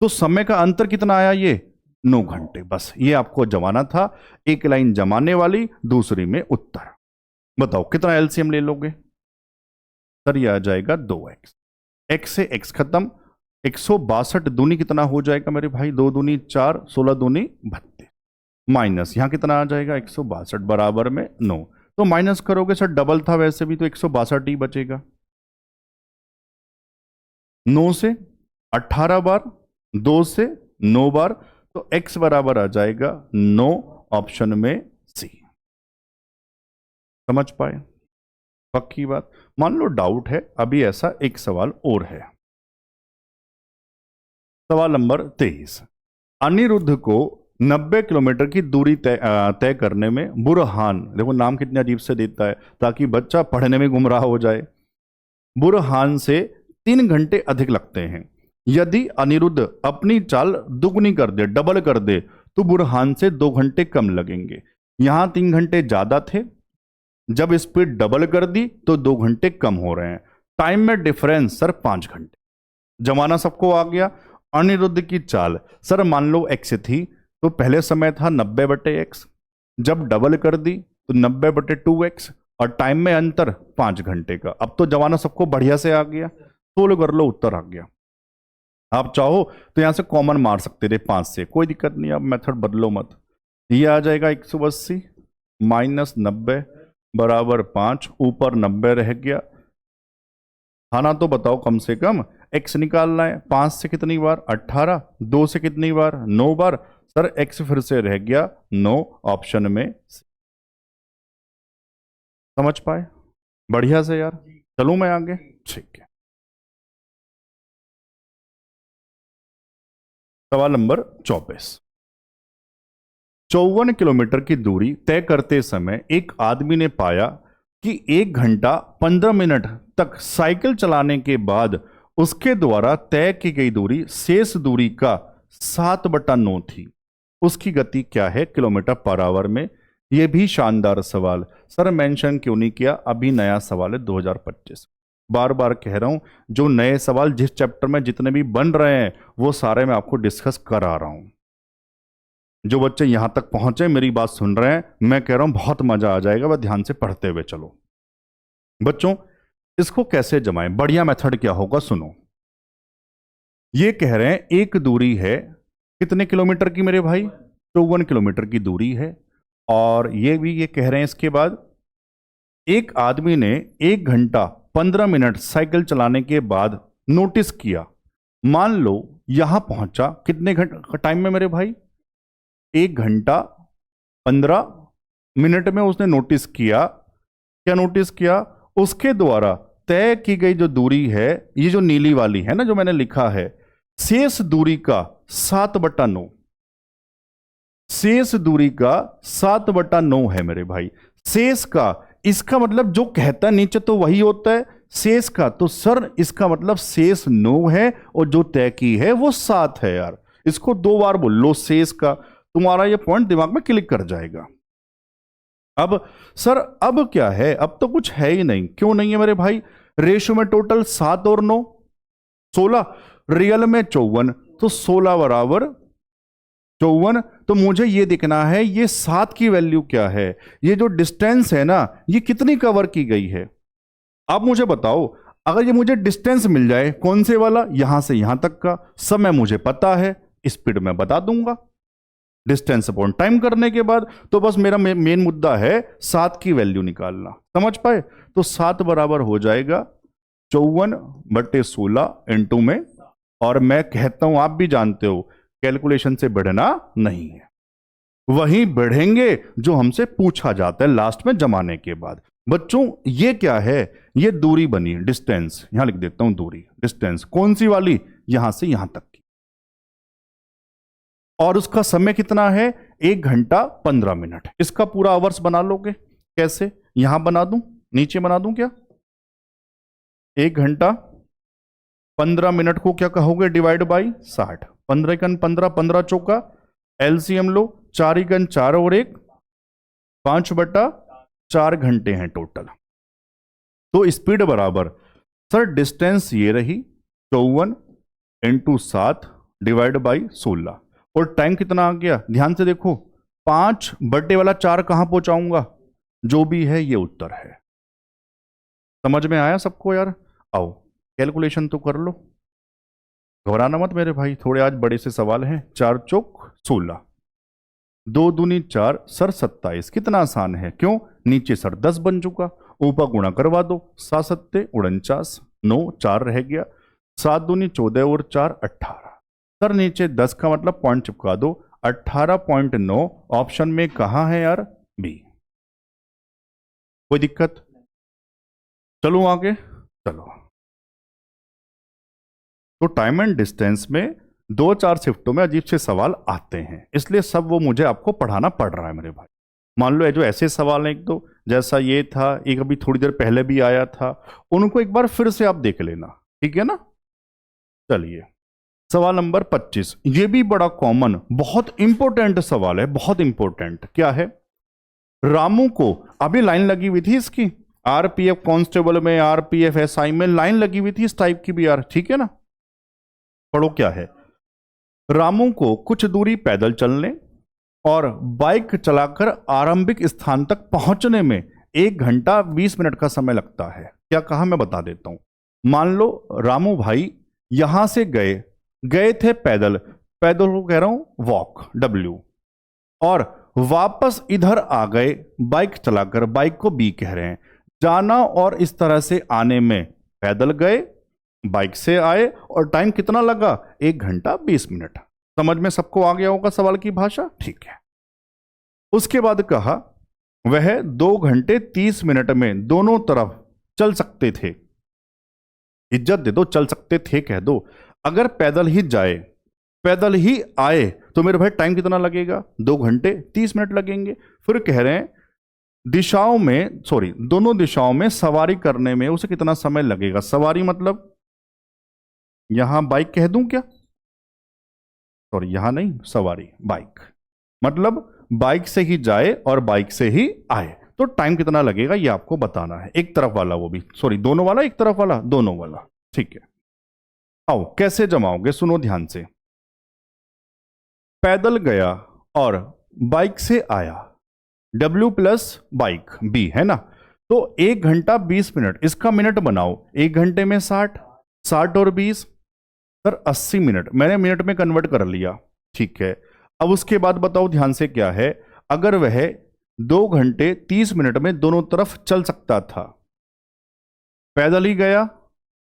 तो समय का अंतर कितना आया, ये 9 घंटे। बस ये आपको जमाना था, एक लाइन जमाने वाली, दूसरी में उत्तर। बताओ कितना एलसीएम ले लोगे, सर ये आ जाएगा 2x, x से x खत्म, 162 दूनी कितना हो जाएगा मेरे भाई, 2 दूनी 4, 16 दूनी 32, माइनस यहां कितना आ जाएगा 162 बराबर में 9। तो माइनस करोगे सर, डबल था वैसे भी, तो 162 ही बचेगा। 9 से 18 बार, 2 से 9 बार, तो x बराबर आ जाएगा 9, ऑप्शन में सी। समझ पाए, पक्की बात। मान लो डाउट है, अभी ऐसा एक सवाल और है। सवाल नंबर 23, अनिरुद्ध को 90 किलोमीटर की दूरी तय करने में बुरहान, देखो नाम कितने अजीब से देता है ताकि बच्चा पढ़ने में गुमराह हो जाए, बुरहान से 3 घंटे अधिक लगते हैं। यदि अनिरुद्ध अपनी चाल दुगनी कर दे, डबल कर दे, तो बुरहान से 2 घंटे कम लगेंगे। यहां 3 घंटे ज्यादा थे, जब स्पीड डबल कर दी तो 2 घंटे कम हो रहे हैं। टाइम में डिफरेंस सर 5 घंटे। जमाना सबको आ गया। अनिरुद्ध की चाल सर, मान लो एक्स थी तो पहले समय था 90/x, जब डबल कर दी तो 90/2x, और टाइम में अंतर 5 घंटे का। अब तो जमाना सबको बढ़िया से आ गया, सोल्व कर लो, उत्तर आ गया। आप चाहो तो यहां से कॉमन मार सकते थे 5 से, कोई दिक्कत नहीं, अब मेथड बदलो मत। ये आ जाएगा 180 माइनस 90 बराबर 5, ऊपर 90 रह गया। खाना तो बताओ कम से कम, x निकालना है। 5 से कितनी बार? 18। 2 से कितनी बार? 9 बार। सर x फिर से रह गया 9 ऑप्शन में। समझ पाए? बढ़िया से यार। चलूं मैं आगे? ठीक है। सवाल नंबर 24। 54 किलोमीटर की दूरी तय करते समय एक आदमी ने पाया कि 1 घंटा 15 मिनट तक साइकिल चलाने के बाद उसके द्वारा तय की गई दूरी शेष दूरी का 7/9 थी। उसकी गति क्या है किलोमीटर पर आवर में? यह भी शानदार सवाल। सर मेंशन क्यों नहीं किया? अभी नया सवाल है 2025। बार बार कह रहा हूं, जो नए सवाल जिस चैप्टर में जितने भी बन रहे हैं वो सारे मैं आपको डिस्कस करा रहा हूं। जो बच्चे यहां तक पहुंचे, मेरी बात सुन रहे हैं, मैं कह रहा हूं बहुत मजा आ जाएगा, वह ध्यान से पढ़ते हुए चलो। बच्चों इसको कैसे जमाएं? बढ़िया मेथड क्या होगा सुनो। ये कह रहे हैं एक दूरी है कितने किलोमीटर की मेरे भाई? 54 किलोमीटर की दूरी है। और ये भी ये कह रहे हैं इसके बाद एक आदमी ने 1 घंटा 15 मिनट साइकिल चलाने के बाद नोटिस किया। मान लो यहां पहुंचा कितने घंटे टाइम में मेरे भाई? 1 घंटा 15 मिनट में उसने नोटिस किया। क्या नोटिस किया? उसके द्वारा तय की गई जो दूरी है, ये जो नीली वाली है ना, जो मैंने लिखा है, शेष दूरी का 7/9। शेष दूरी का 7/9 है मेरे भाई। शेष का, इसका मतलब जो कहता नीचे तो वही होता है। शेष का तो सर इसका मतलब शेष 9 है और जो तय की है वो 7 है यार। इसको 2 बार बोल लो शेष का, तुम्हारा ये पॉइंट दिमाग में क्लिक कर जाएगा। अब सर अब क्या है? अब तो कुछ है ही नहीं। क्यों नहीं है मेरे भाई? रेशो में टोटल 7 और 9 16, रियल में 54, तो 16 बराबर 54। तो मुझे ये दिखना है ये 7 की वैल्यू क्या है, ये जो डिस्टेंस है ना ये कितनी कवर की गई है। आप मुझे बताओ, अगर ये मुझे डिस्टेंस मिल जाए, कौन से वाला? यहां से यहां तक का। समय मुझे पता है, स्पीड में बता दूंगा डिस्टेंस अपॉन टाइम करने के बाद। तो बस मेरा मेन मुद्दा है 7 की वैल्यू निकालना। समझ पाए? तो 7 बराबर हो जाएगा 54/16 इंटू में। और मैं कहता हूं, आप भी जानते हो, कैलकुलेशन से बढ़ना नहीं है, वही बढ़ेंगे जो हमसे पूछा जाता है लास्ट में जमाने के बाद। बच्चों ये क्या है? ये दूरी बनी, डिस्टेंस। यहां लिख देता हूं दूरी, डिस्टेंस। कौन सी वाली? यहां से यहां तक की। और उसका समय कितना है? 1 घंटा 15 मिनट। इसका पूरा आवर्स बना लोगे? कैसे? यहां बना दूं, नीचे बना दूं क्या? 1 घंटा 15 मिनट को क्या कहोगे? Divide by 60। 15 कन 15, 15 चौका, एलसीएम लो, 4 गन 4 और 1 5/4 घंटे हैं टोटल। तो स्पीड बराबर सर डिस्टेंस ये रही 54 इंटू 7 डिवाइड बाई 16। और टाइम कितना आ गया? ध्यान से देखो, 5/4 कहां पहुंचाऊंगा? जो भी है ये उत्तर है। समझ में आया सबको यार? आओ कैलकुलेशन तो कर लो, घबराना मत मेरे भाई, थोड़े आज बड़े से सवाल हैं। 4 चौक 16, 2 दूनी 4, सर 27। कितना आसान है, क्यों? नीचे सर 10 बन चुका, ऊपर गुणा करवा दो, 7 7 49, 9 4 रह गया, 7 दूनी 14 और 4 18। सर नीचे 10 का मतलब पॉइंट चिपका दो, 18.9 ऑप्शन में कहां है यार? बी। कोई दिक्कत? चलो आगे चलो। तो टाइम एंड डिस्टेंस में 2-4 शिफ्टों में अजीब से सवाल आते हैं, इसलिए सब वो मुझे आपको पढ़ाना पड़ रहा है मेरे भाई। मान लो ये जो ऐसे सवाल हैं, एक दो जैसा ये था, एक अभी थोड़ी देर पहले भी आया था, उनको एक बार फिर से आप देख लेना, ठीक है ना? चलिए सवाल नंबर 25। ये भी बड़ा कॉमन, बहुत इंपॉर्टेंट सवाल है, बहुत इंपॉर्टेंट। क्या है? रामू को, अभी लाइन लगी हुई थी इसकी, आरपीएफ कांस्टेबल में, आरपीएफ एसआई में लाइन लगी हुई थी इस टाइप की भी यार, ठीक है ना। पढ़ो क्या है। रामू को कुछ दूरी पैदल चलने और बाइक चलाकर आरंभिक स्थान तक पहुंचने में 1 घंटा 20 मिनट का समय लगता है। क्या कहा मैं बता देता हूं। मान लो रामू भाई यहां से गए थे पैदल, पैदल को कह रहा हूं वॉक W, और वापस इधर आ गए बाइक चलाकर, बाइक को बी कह रहे हैं। जाना और इस तरह से आने में पैदल गए, बाइक से आए, और टाइम कितना लगा 1 घंटा 20 मिनट। समझ में सबको आ गया होगा सवाल की भाषा, ठीक है। उसके बाद कहा वह 2 घंटे 30 मिनट में दोनों तरफ चल सकते थे। इज्जत दे दो, चल सकते थे कह दो। अगर पैदल ही जाए पैदल ही आए तो मेरे भाई टाइम कितना लगेगा 2 घंटे 30 मिनट लगेंगे। फिर कह रहे हैं दिशाओं में, सॉरी दोनों दिशाओं में सवारी करने में उसे कितना समय लगेगा। सवारी मतलब यहां बाइक कह दूं क्या, सॉरी यहां नहीं, सवारी बाइक मतलब बाइक से ही जाए और बाइक से ही आए, तो टाइम कितना लगेगा ये आपको बताना है। एक तरफ वाला, वो भी सॉरी दोनों वाला, एक तरफ वाला, दोनों वाला, ठीक है। आओ कैसे जमाओगे, सुनो ध्यान से। पैदल गया और बाइक से आया, W प्लस बाइक B है ना, तो 1 घंटा 20 मिनट, इसका मिनट बनाओ। 1 घंटे में 60, 60 और 20 सर 80 मिनट, मैंने मिनट में कन्वर्ट कर लिया, ठीक है। अब उसके बाद बताओ ध्यान से क्या है। अगर वह 2 घंटे 30 मिनट में दोनों तरफ चल सकता था, पैदल ही गया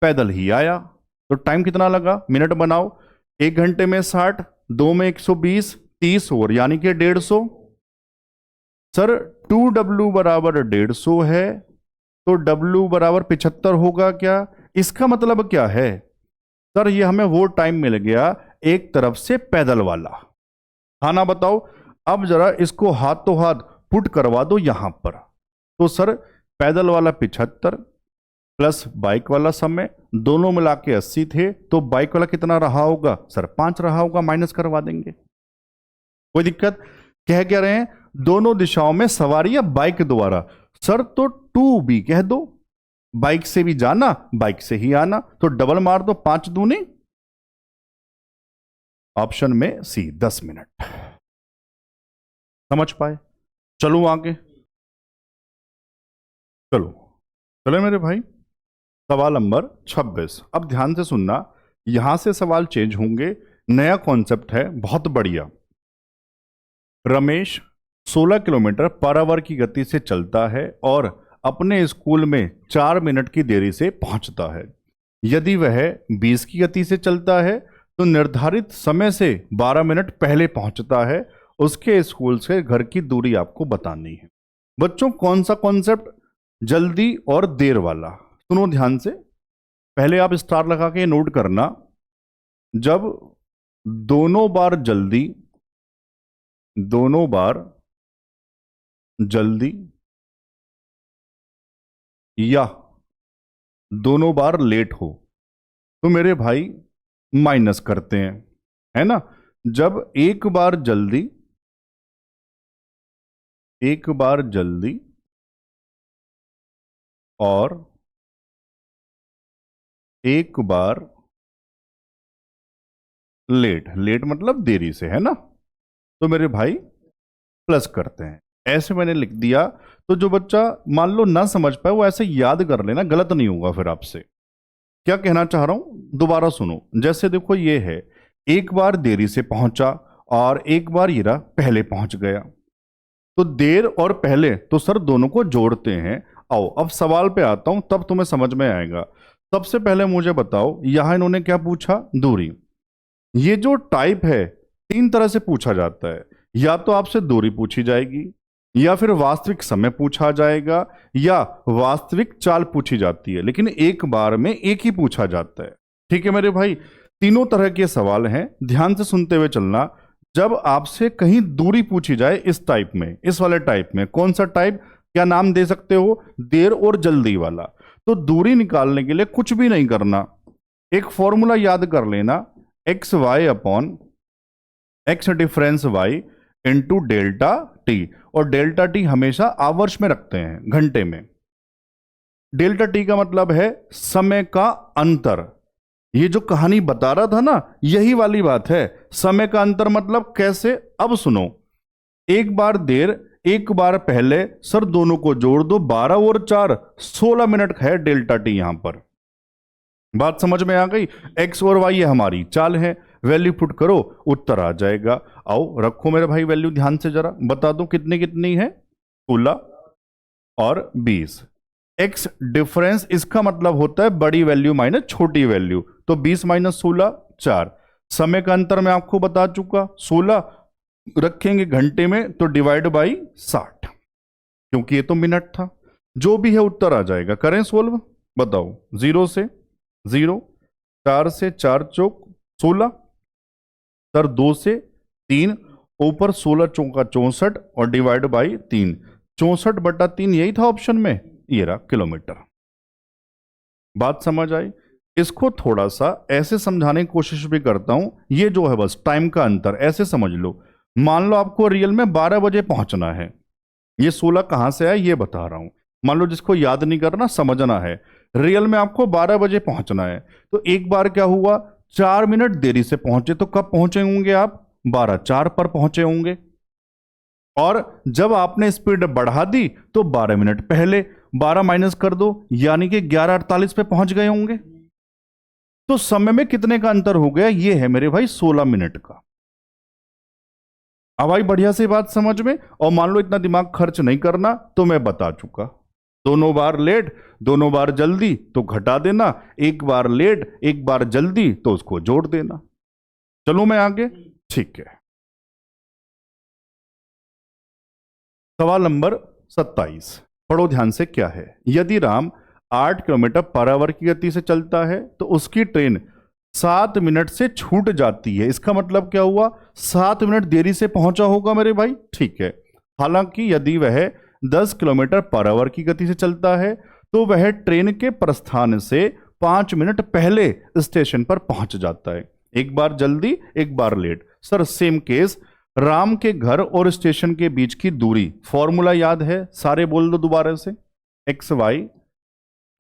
पैदल ही आया, तो टाइम कितना लगा, मिनट बनाओ। 1 घंटे में 60, 2 में 120, 30 और यानी कि 150। सर 2W बराबर 150 है, तो W बराबर 75 होगा क्या। इसका मतलब क्या है सर, ये हमें वो टाइम मिल गया एक तरफ से पैदल वाला। हाँ ना बताओ। अब जरा इसको हाथों हाथ पुट करवा दो यहां पर, तो सर पैदल वाला 75 प्लस बाइक वाला समय दोनों मिला के 80 थे, तो बाइक वाला कितना रहा होगा सर 5 रहा होगा, माइनस करवा देंगे। कोई दिक्कत। कह क्या रहे हैं, दोनों दिशाओं में सवारी या बाइक द्वारा। सर तो 2B कह दो, बाइक से भी जाना बाइक से ही आना, तो डबल मार दो, 5 दूनी, ऑप्शन में C 10 मिनट। समझ पाए। चलो आगे, चलो चलो मेरे भाई, सवाल नंबर 26। अब ध्यान से सुनना, यहां से सवाल चेंज होंगे, नया कॉन्सेप्ट है, बहुत बढ़िया। रमेश 16 किलोमीटर पर आवर की गति से चलता है और अपने स्कूल में 4 मिनट की देरी से पहुंचता है। यदि वह 20 की गति से चलता है तो निर्धारित समय से 12 मिनट पहले पहुंचता है। उसके स्कूल से घर की दूरी आपको बतानी है। बच्चों कौन सा कॉन्सेप्ट, जल्दी और देर वाला। सुनो ध्यान से, पहले आप स्टार लगा के नोट करना। जब दोनों बार जल्दी या दोनों बार लेट हो तो मेरे भाई माइनस करते हैं, है ना। जब एक बार जल्दी और एक बार लेट मतलब देरी से, है ना, तो मेरे भाई प्लस करते हैं। ऐसे मैंने लिख दिया, तो जो बच्चा मान लो ना समझ पाए वो ऐसे याद कर लेना, गलत नहीं होगा फिर आपसे। क्या कहना चाह रहा हूं दोबारा सुनो। जैसे देखो ये है, एक बार देरी से पहुंचा और एक बार ये रहा पहले पहुंच गया, तो देर और पहले तो सर दोनों को जोड़ते हैं। आओ अब सवाल पे आता हूं, तब तुम्हें समझ में आएगा। सबसे पहले मुझे बताओ, यहां इन्होंने क्या पूछा, दूरी। ये जो टाइप है 3 तरह से पूछा जाता है, या तो आपसे दूरी पूछी जाएगी, या फिर वास्तविक समय पूछा जाएगा, या वास्तविक चाल पूछी जाती है, लेकिन एक बार में एक ही पूछा जाता है। ठीक है मेरे भाई, तीनों तरह के सवाल हैं, ध्यान से सुनते हुए चलना। जब आपसे कहीं दूरी पूछी जाए इस टाइप में, इस वाले टाइप में, कौन सा टाइप, क्या नाम दे सकते हो, देर और जल्दी वाला, तो दूरी निकालने के लिए कुछ भी नहीं करना, एक फॉर्मूला याद कर लेना, X Y upon X difference Y into delta T, और डेल्टा टी हमेशा आवर्स में रखते हैं, घंटे में। डेल्टा टी का मतलब है समय का अंतर। ये जो कहानी बता रहा था ना, यही वाली बात है। समय का अंतर मतलब कैसे, अब सुनो। एक बार देर, एक बार पहले, सर दोनों को जोड़ दो, 12 और 4 16 मिनट है डेल्टा टी। यहां पर बात समझ में आ गई। एक्स और वाई ये हमारी चाल है, वैल्यू पुट करो, उत्तर आ जाएगा। आओ रखो मेरे भाई वैल्यू ध्यान से, जरा बता दो कितनी कितनी है, 16 और 20। एक्स डिफरेंस, इसका मतलब होता है बड़ी वैल्यू माइनस छोटी वैल्यू, तो 20 माइनस 16 4। समय का अंतर मैं आपको बता चुका, 16 रखेंगे घंटे में तो डिवाइड बाई 60, क्योंकि ये तो मिनट था। जो भी है उत्तर आ जाएगा। करें सोल्व, बताओ। 0 से 0, 4 से 4 चौक 16, सर 2 से 3, ऊपर 16 चौका 64 और डिवाइड बाई 3, 64/3 यही था ऑप्शन में, ये रहा किलोमीटर। बात समझ आई। इसको थोड़ा सा ऐसे समझाने की कोशिश भी करता हूं। ये जो है बस टाइम का अंतर, ऐसे समझ लो। मान लो आपको रियल में 12 बजे पहुंचना है, ये 16 कहां से आया ये बता रहा हूं। मान लो जिसको याद नहीं करना, समझना है, रियल में आपको 12 बजे पहुंचना है, तो एक बार क्या हुआ, 4 मिनट देरी से पहुंचे, तो कब पहुंचे होंगे आप, 12:04 पर पहुंचे होंगे। और जब आपने स्पीड बढ़ा दी तो 12 मिनट पहले, 12 माइनस कर दो, यानी कि 11:48 पे पहुंच गए होंगे। तो समय में कितने का अंतर हो गया, ये है मेरे भाई 16 मिनट का। अब आई बढ़िया सी बात समझ में। और मान लो इतना दिमाग खर्च नहीं करना, तो मैं बता चुका, दोनों बार लेट, दोनों बार जल्दी तो घटा देना, एक बार लेट एक बार जल्दी तो उसको जोड़ देना। चलो मैं आगे, ठीक है। सवाल नंबर 27, पढ़ो ध्यान से। क्या है, यदि राम 8 किलोमीटर पर आवर की गति से चलता है तो उसकी ट्रेन 7 मिनट से छूट जाती है। इसका मतलब क्या हुआ, 7 मिनट देरी से पहुंचा होगा मेरे भाई, ठीक है। हालांकि यदि वह 10 किलोमीटर पर आवर की गति से चलता है तो वह ट्रेन के प्रस्थान से 5 मिनट पहले स्टेशन पर पहुंच जाता है। एक बार जल्दी एक बार late. Sir same case, Ram के घर और स्टेशन के बीच की दूरी, फॉर्मूला याद है, सारे बोल दो दोबारा से। X Y,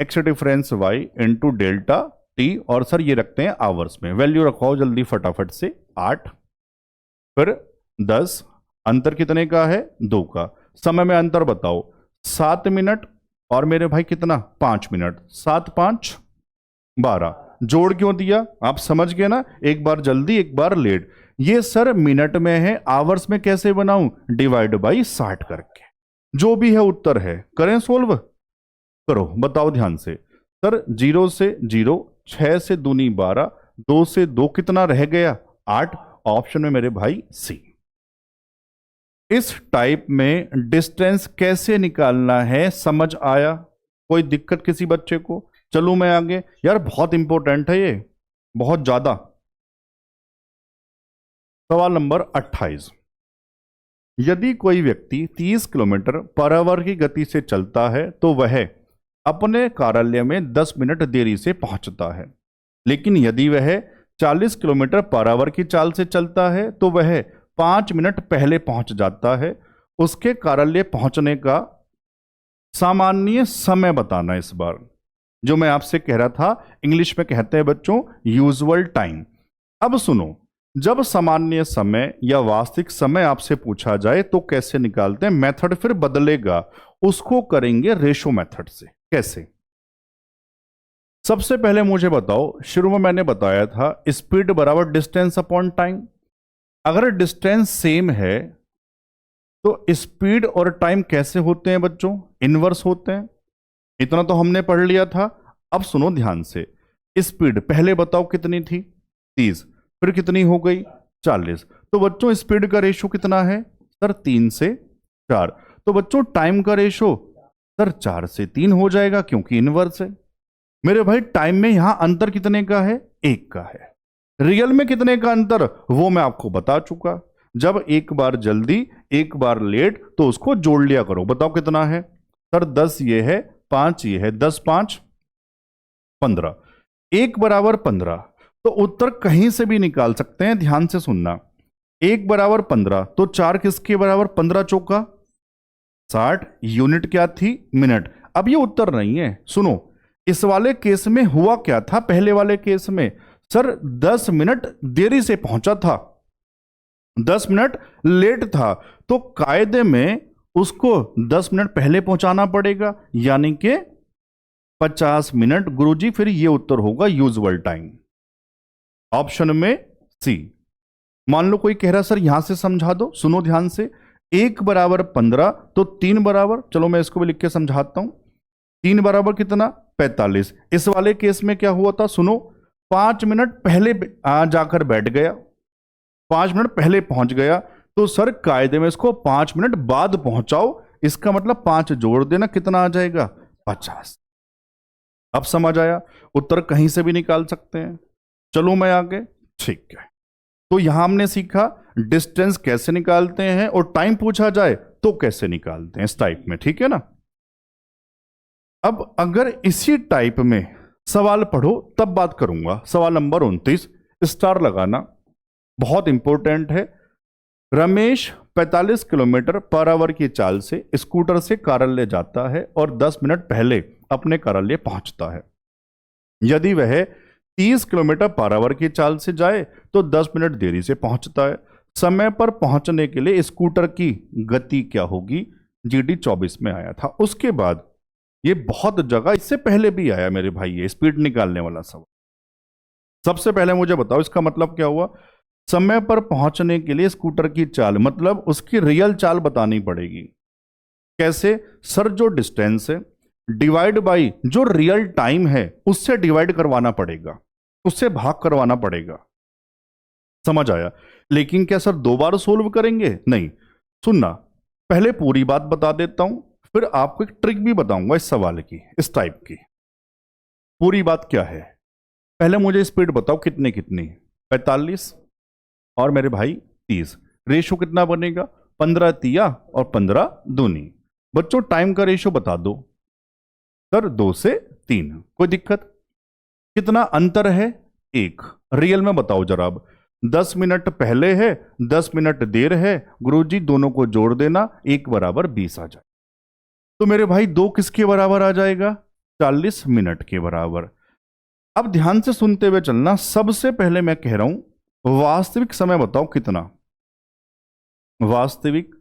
X difference Y into delta T, और सर ये रखते हैं आवर्स में। वैल्यू रखवाओ जल्दी फटाफट से, 8 फिर 10, अंतर कितने का है, 2 का। समय में अंतर बताओ, 7 मिनट और मेरे भाई कितना, 5 मिनट, 7 5 12। जोड़ क्यों दिया, आप समझ गए ना, एक बार जल्दी एक बार लेट। ये सर मिनट में है, आवर्स में कैसे बनाऊं, डिवाइड बाई 60 करके। जो भी है उत्तर है। करें सोल्व, करो बताओ ध्यान से। सर 0 से 0, 6 से दूनी 12, 2 से 2 कितना रह गया, 8। ऑप्शन में मेरे भाई सी। इस टाइप में डिस्टेंस कैसे निकालना है समझ आया, कोई दिक्कत किसी बच्चे को। चलो मैं आगे, यार बहुत इंपॉर्टेंट है ये, बहुत ज्यादा। सवाल नंबर 28, यदि कोई व्यक्ति 30 किलोमीटर पर आवर की गति से चलता है तो वह अपने कार्यालय में 10 मिनट देरी से पहुंचता है। लेकिन यदि वह 40 किलोमीटर पर आवर की चाल से चलता है तो वह 5 मिनट पहले पहुंच जाता है। उसके कार्यालय पहुंचने का सामान्य समय बताना। इस बार जो मैं आपसे कह रहा था, इंग्लिश में कहते हैं बच्चों यूजुअल टाइम। अब सुनो, जब सामान्य समय या वास्तविक समय आपसे पूछा जाए तो कैसे निकालते हैं, मेथड फिर बदलेगा, उसको करेंगे रेशो मेथड से। कैसे, सबसे पहले मुझे बताओ, शुरू में मैंने बताया था स्पीड बराबर डिस्टेंस अपॉन टाइम। अगर डिस्टेंस सेम है तो स्पीड और टाइम कैसे होते हैं बच्चों, इनवर्स होते हैं। इतना तो हमने पढ़ लिया था। अब सुनो ध्यान से, स्पीड पहले बताओ कितनी थी, 30, फिर कितनी हो गई, 40। तो बच्चों स्पीड का रेशो कितना है, सर 3 से 4। तो बच्चों टाइम का रेशो सर 4 से 3 हो जाएगा, क्योंकि इनवर्स है। मेरे भाई टाइम में यहां अंतर कितने का है, 1 का है। रियल में कितने का अंतर, वो मैं आपको बता चुका। जब एक बार जल्दी एक बार लेट तो उसको जोड़ लिया करो। बताओ कितना है, सर 10 ये है, 5 ये है, 10 5 15, 1 बराबर 15। तो उत्तर कहीं से भी निकाल सकते हैं, ध्यान से सुनना। 1 बराबर 15 तो 4 किसके बराबर, 15 चौका 60, यूनिट क्या थी, मिनट। अब ये उत्तर नहीं है, सुनो। इस वाले केस में हुआ क्या था, पहले वाले केस में सर 10 मिनट देरी से पहुंचा था, 10 मिनट लेट था, तो कायदे में उसको 10 मिनट पहले पहुंचाना पड़ेगा, यानी कि 50 मिनट। गुरुजी फिर ये उत्तर होगा यूजुअल टाइम, ऑप्शन में सी। मान लो कोई कह रहा सर यहां से समझा दो, सुनो ध्यान से। 1 बराबर 15 तो 3 बराबर, चलो मैं इसको भी लिख के समझाता हूं। 3 बराबर कितना, 45। इस वाले केस में क्या हुआ था, सुनो, 5 मिनट पहले जाकर बैठ गया, 5 मिनट पहले पहुंच गया, तो सर कायदे में इसको 5 मिनट बाद पहुंचाओ, इसका मतलब 5 जोड़ देना, कितना आ जाएगा, 50। अब समझ आया, उत्तर कहीं से भी निकाल सकते हैं। चलो मैं आगे, ठीक है। तो यहां हमने सीखा डिस्टेंस कैसे निकालते हैं, और टाइम पूछा जाए तो कैसे निकालते हैं, इस टाइप में, ठीक है ना। अब अगर इसी टाइप में सवाल पढ़ो तब बात करूंगा। सवाल नंबर 29, स्टार लगाना, बहुत इंपॉर्टेंट है। रमेश 45 किलोमीटर पर आवर की चाल से स्कूटर से कार्यालय जाता है और 10 मिनट पहले अपने कार्यालय पहुंचता है। यदि वह 30 किलोमीटर पर आवर की चाल से जाए तो 10 मिनट देरी से पहुंचता है। समय पर पहुंचने के लिए स्कूटर की गति क्या होगी, जीडी 24 में आया था। उसके बाद ये बहुत जगह इससे पहले भी आया मेरे भाई, ये स्पीड निकालने वाला सवाल। सबसे पहले मुझे बताओ इसका मतलब क्या हुआ। समय पर पहुंचने के लिए स्कूटर की चाल, मतलब उसकी रियल चाल बतानी पड़ेगी। कैसे सर, जो डिस्टेंस है डिवाइड बाई जो रियल टाइम है उससे डिवाइड करवाना पड़ेगा, उससे भाग करवाना पड़ेगा। समझ आया। लेकिन क्या सर 2 बार सोल्व करेंगे, नहीं। सुनना, पहले पूरी बात बता देता हूं, फिर आपको एक ट्रिक भी बताऊंगा इस सवाल की, इस टाइप की। पूरी बात क्या है, पहले मुझे स्पीड बताओ कितनी कितनी, 45 और मेरे भाई 30। रेशो कितना बनेगा, 15 तिया और 15 दूनी। बच्चों टाइम का रेशो बता दो सर, 2 से 3। कोई दिक्कत, कितना अंतर है, 1। रियल में बताओ जरा। अब 10 मिनट पहले है, 10 मिनट देर है, गुरुजी दोनों को जोड़ देना, 1 बराबर 20 आ जाए। तो मेरे भाई 2 किसके बराबर आ जाएगा, 40 मिनट के बराबर। अब ध्यान से सुनते हुए चलना। सबसे पहले मैं कह रहा हूं वास्तविक समय बताओ कितना, वास्तविक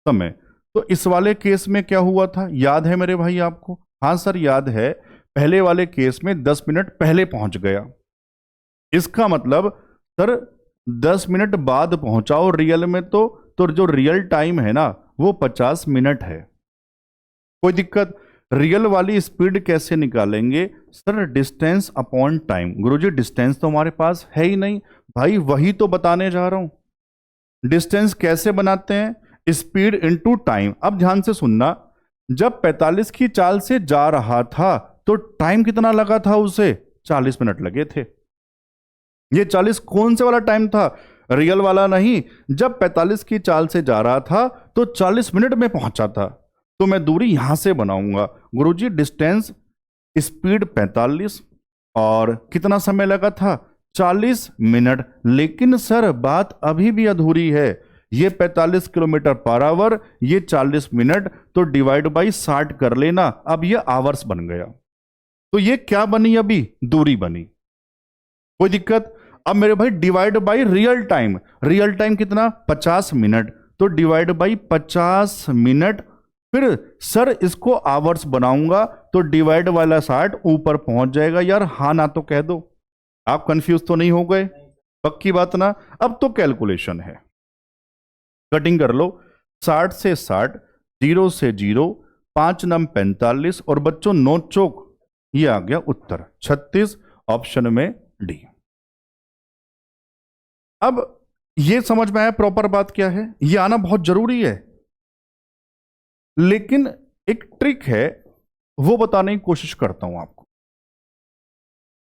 समय। तो इस वाले केस में क्या हुआ था, याद है मेरे भाई आपको, हां सर याद है। पहले वाले केस में 10 मिनट पहले पहुंच गया, इसका मतलब सर 10 मिनट बाद पहुंचाओ रियल में, तो जो रियल टाइम है ना वो 50 मिनट है। कोई दिक्कत, रियल वाली स्पीड कैसे निकालेंगे सर, डिस्टेंस अपॉन टाइम। गुरुजी डिस्टेंस तो हमारे पास है ही नहीं भाई, वही तो बताने जा रहा हूं। डिस्टेंस कैसे बनाते हैं, स्पीड इनटू टाइम। अब ध्यान से सुनना, जब 45 की चाल से जा रहा था तो टाइम कितना लगा था उसे, 40 मिनट लगे थे। ये 40 कौन से वाला टाइम था, रियल वाला नहीं। जब 45 की चाल से जा रहा था तो 40 मिनट में पहुंचा था, तो मैं दूरी यहां से बनाऊंगा। गुरुजी डिस्टेंस स्पीड 45 और कितना समय लगा था, 40 मिनट। लेकिन सर बात अभी भी अधूरी है, ये 45 किलोमीटर पर आवर, ये 40 मिनट, तो डिवाइड बाई 60 कर लेना। अब ये आवर्स बन गया, तो ये क्या बनी, अभी दूरी बनी। कोई दिक्कत। अब मेरे भाई divide by real time, real time कितना, 50 मिनट, तो डिवाइड बाई 50 मिनट। फिर सर इसको आवर्स बनाऊंगा तो डिवाइड वाला 60 ऊपर पहुंच जाएगा। यार हाँ ना तो कह दो, आप कंफ्यूज तो नहीं हो गए, पक्की बात ना। अब तो कैलकुलेशन है, कटिंग कर लो। 60 से 60, 0 से 0, 5 नम 45, और बच्चों नोट चौक, ये आ गया उत्तर 36, ऑप्शन में डी। अब ये समझ में आया प्रॉपर बात क्या है, ये आना बहुत जरूरी है। लेकिन एक ट्रिक है, वो बताने की कोशिश करता हूं आपको,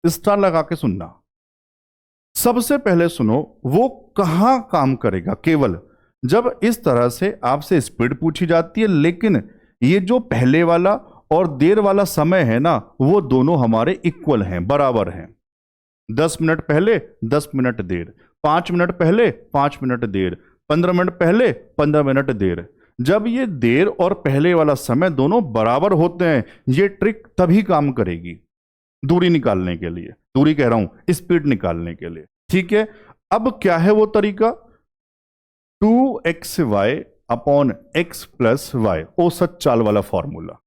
स्टार लगा के सुनना। सबसे पहले सुनो, वो कहां काम करेगा, केवल जब इस तरह से आपसे स्पीड पूछी जाती है, लेकिन ये जो पहले वाला और देर वाला समय है ना, वो दोनों हमारे इक्वल हैं, बराबर हैं। 10 मिनट पहले 10 मिनट देर, 5 मिनट पहले 5 मिनट देर, 15 मिनट पहले 15 मिनट देर। जब ये देर और पहले वाला समय दोनों बराबर होते हैं, ये ट्रिक तभी काम करेगी दूरी निकालने के लिए, दूरी कह रहा हूं स्पीड निकालने के लिए। ठीक है, अब क्या है वो तरीका, 2xy upon x plus Y, औसत चाल वाला फॉर्मूला।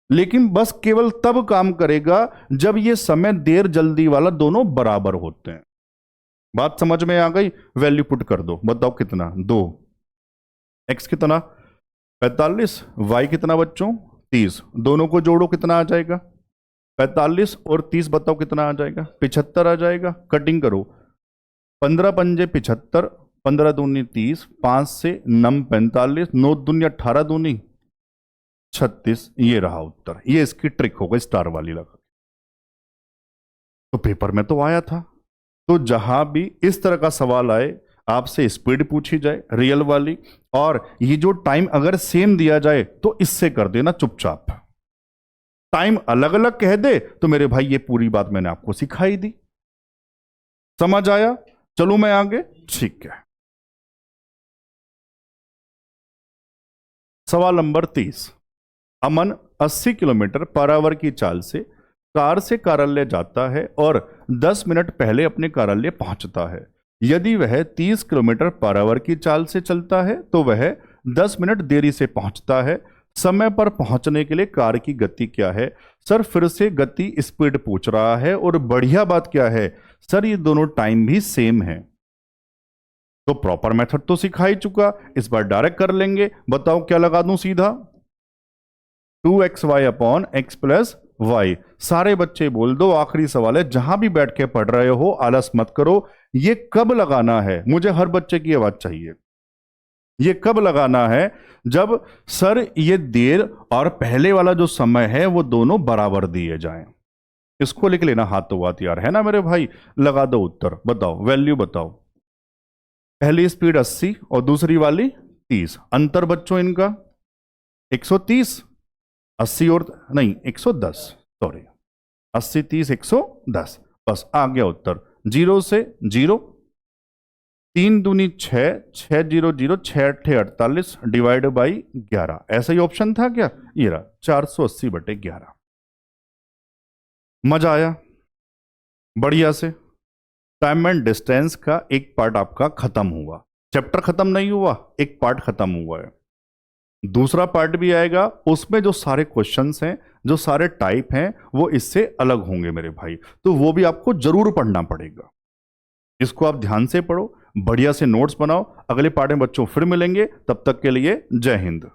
लेकिन बस केवल तब काम करेगा जब ये समय देर जल्दी वाला दोनों बराबर होते हैं। बात समझ में आ गई? वैल्यू पुट कर दो, बताओ कितना, 2, x कितना 45, y कितना बच्चों 30, दोनों को जोड़ो कितना आ जाएगा 45 और 30, बताओ कितना आ जाएगा 75 आ जाएगा। कटिंग करो, 15 पंजे 75, 15 दूनी 30, 5 से 9 45, 9 दूनी 18 दूनी 36, ये रहा उत्तर। ये इसकी ट्रिक हो गई स्टार वाली लगा। तो पेपर में तो आया था। तो जहां भी इस तरह का सवाल आए, आपसे स्पीड पूछी जाए रियल वाली, और ये जो टाइम अगर सेम दिया जाए तो इससे कर देना चुपचाप। टाइम अलग अलग कह दे तो मेरे भाई ये पूरी बात मैंने आपको सिखाई दी। समझ आया? चलूं मैं आगे? ठीक है। सवाल नंबर 30। अमन 80 किलोमीटर पर आवर की चाल से कार से कार्यालय जाता है और 10 मिनट पहले अपने कार्यालय पहुंचता है। यदि वह 30 किलोमीटर पर आवर की चाल से चलता है तो वह 10 मिनट देरी से पहुंचता है। समय पर पहुंचने के लिए कार की गति क्या है? सर फिर से गति स्पीड पूछ रहा है, और बढ़िया बात क्या है सर, ये दोनों टाइम भी सेम है। तो प्रॉपर मेथड तो सिखा ही चुका, इस बार डायरेक्ट कर लेंगे। बताओ क्या लगा दूं सीधा, 2xy upon x plus Y. सारे बच्चे बोल दो, आखिरी सवाल है, जहां भी बैठ के पढ़ रहे हो आलस मत करो। ये कब लगाना है, मुझे हर बच्चे की आवाज चाहिए। ये कब लगाना है? जब सर ये देर और पहले वाला जो समय है वो दोनों बराबर दिए जाएं। इसको लिख लेना हाथों हाथ यार, है ना मेरे भाई। लगा दो उत्तर, बताओ वैल्यू बताओ। पहली स्पीड 80 और दूसरी वाली 30, अंतर बच्चों इनका 130, 80 और नहीं 110, सॉरी 80 30 110, बस आ गया उत्तर। 0 से 0, 3 दूनी 6, 6 0 0, 6 48 डिवाइड बाई 11, ऐसा ही ऑप्शन था क्या? ये रहा 480/11। मजा आया? बढ़िया से। टाइम एंड डिस्टेंस का एक पार्ट आपका खत्म हुआ। चैप्टर खत्म नहीं हुआ, एक पार्ट खत्म हुआ है। दूसरा पार्ट भी आएगा, उसमें जो सारे क्वेश्चंस हैं, जो सारे टाइप हैं, वो इससे अलग होंगे मेरे भाई। तो वो भी आपको जरूर पढ़ना पड़ेगा। इसको आप ध्यान से पढ़ो, बढ़िया से नोट्स बनाओ। अगले पार्ट में बच्चों फिर मिलेंगे, तब तक के लिए जय हिंद।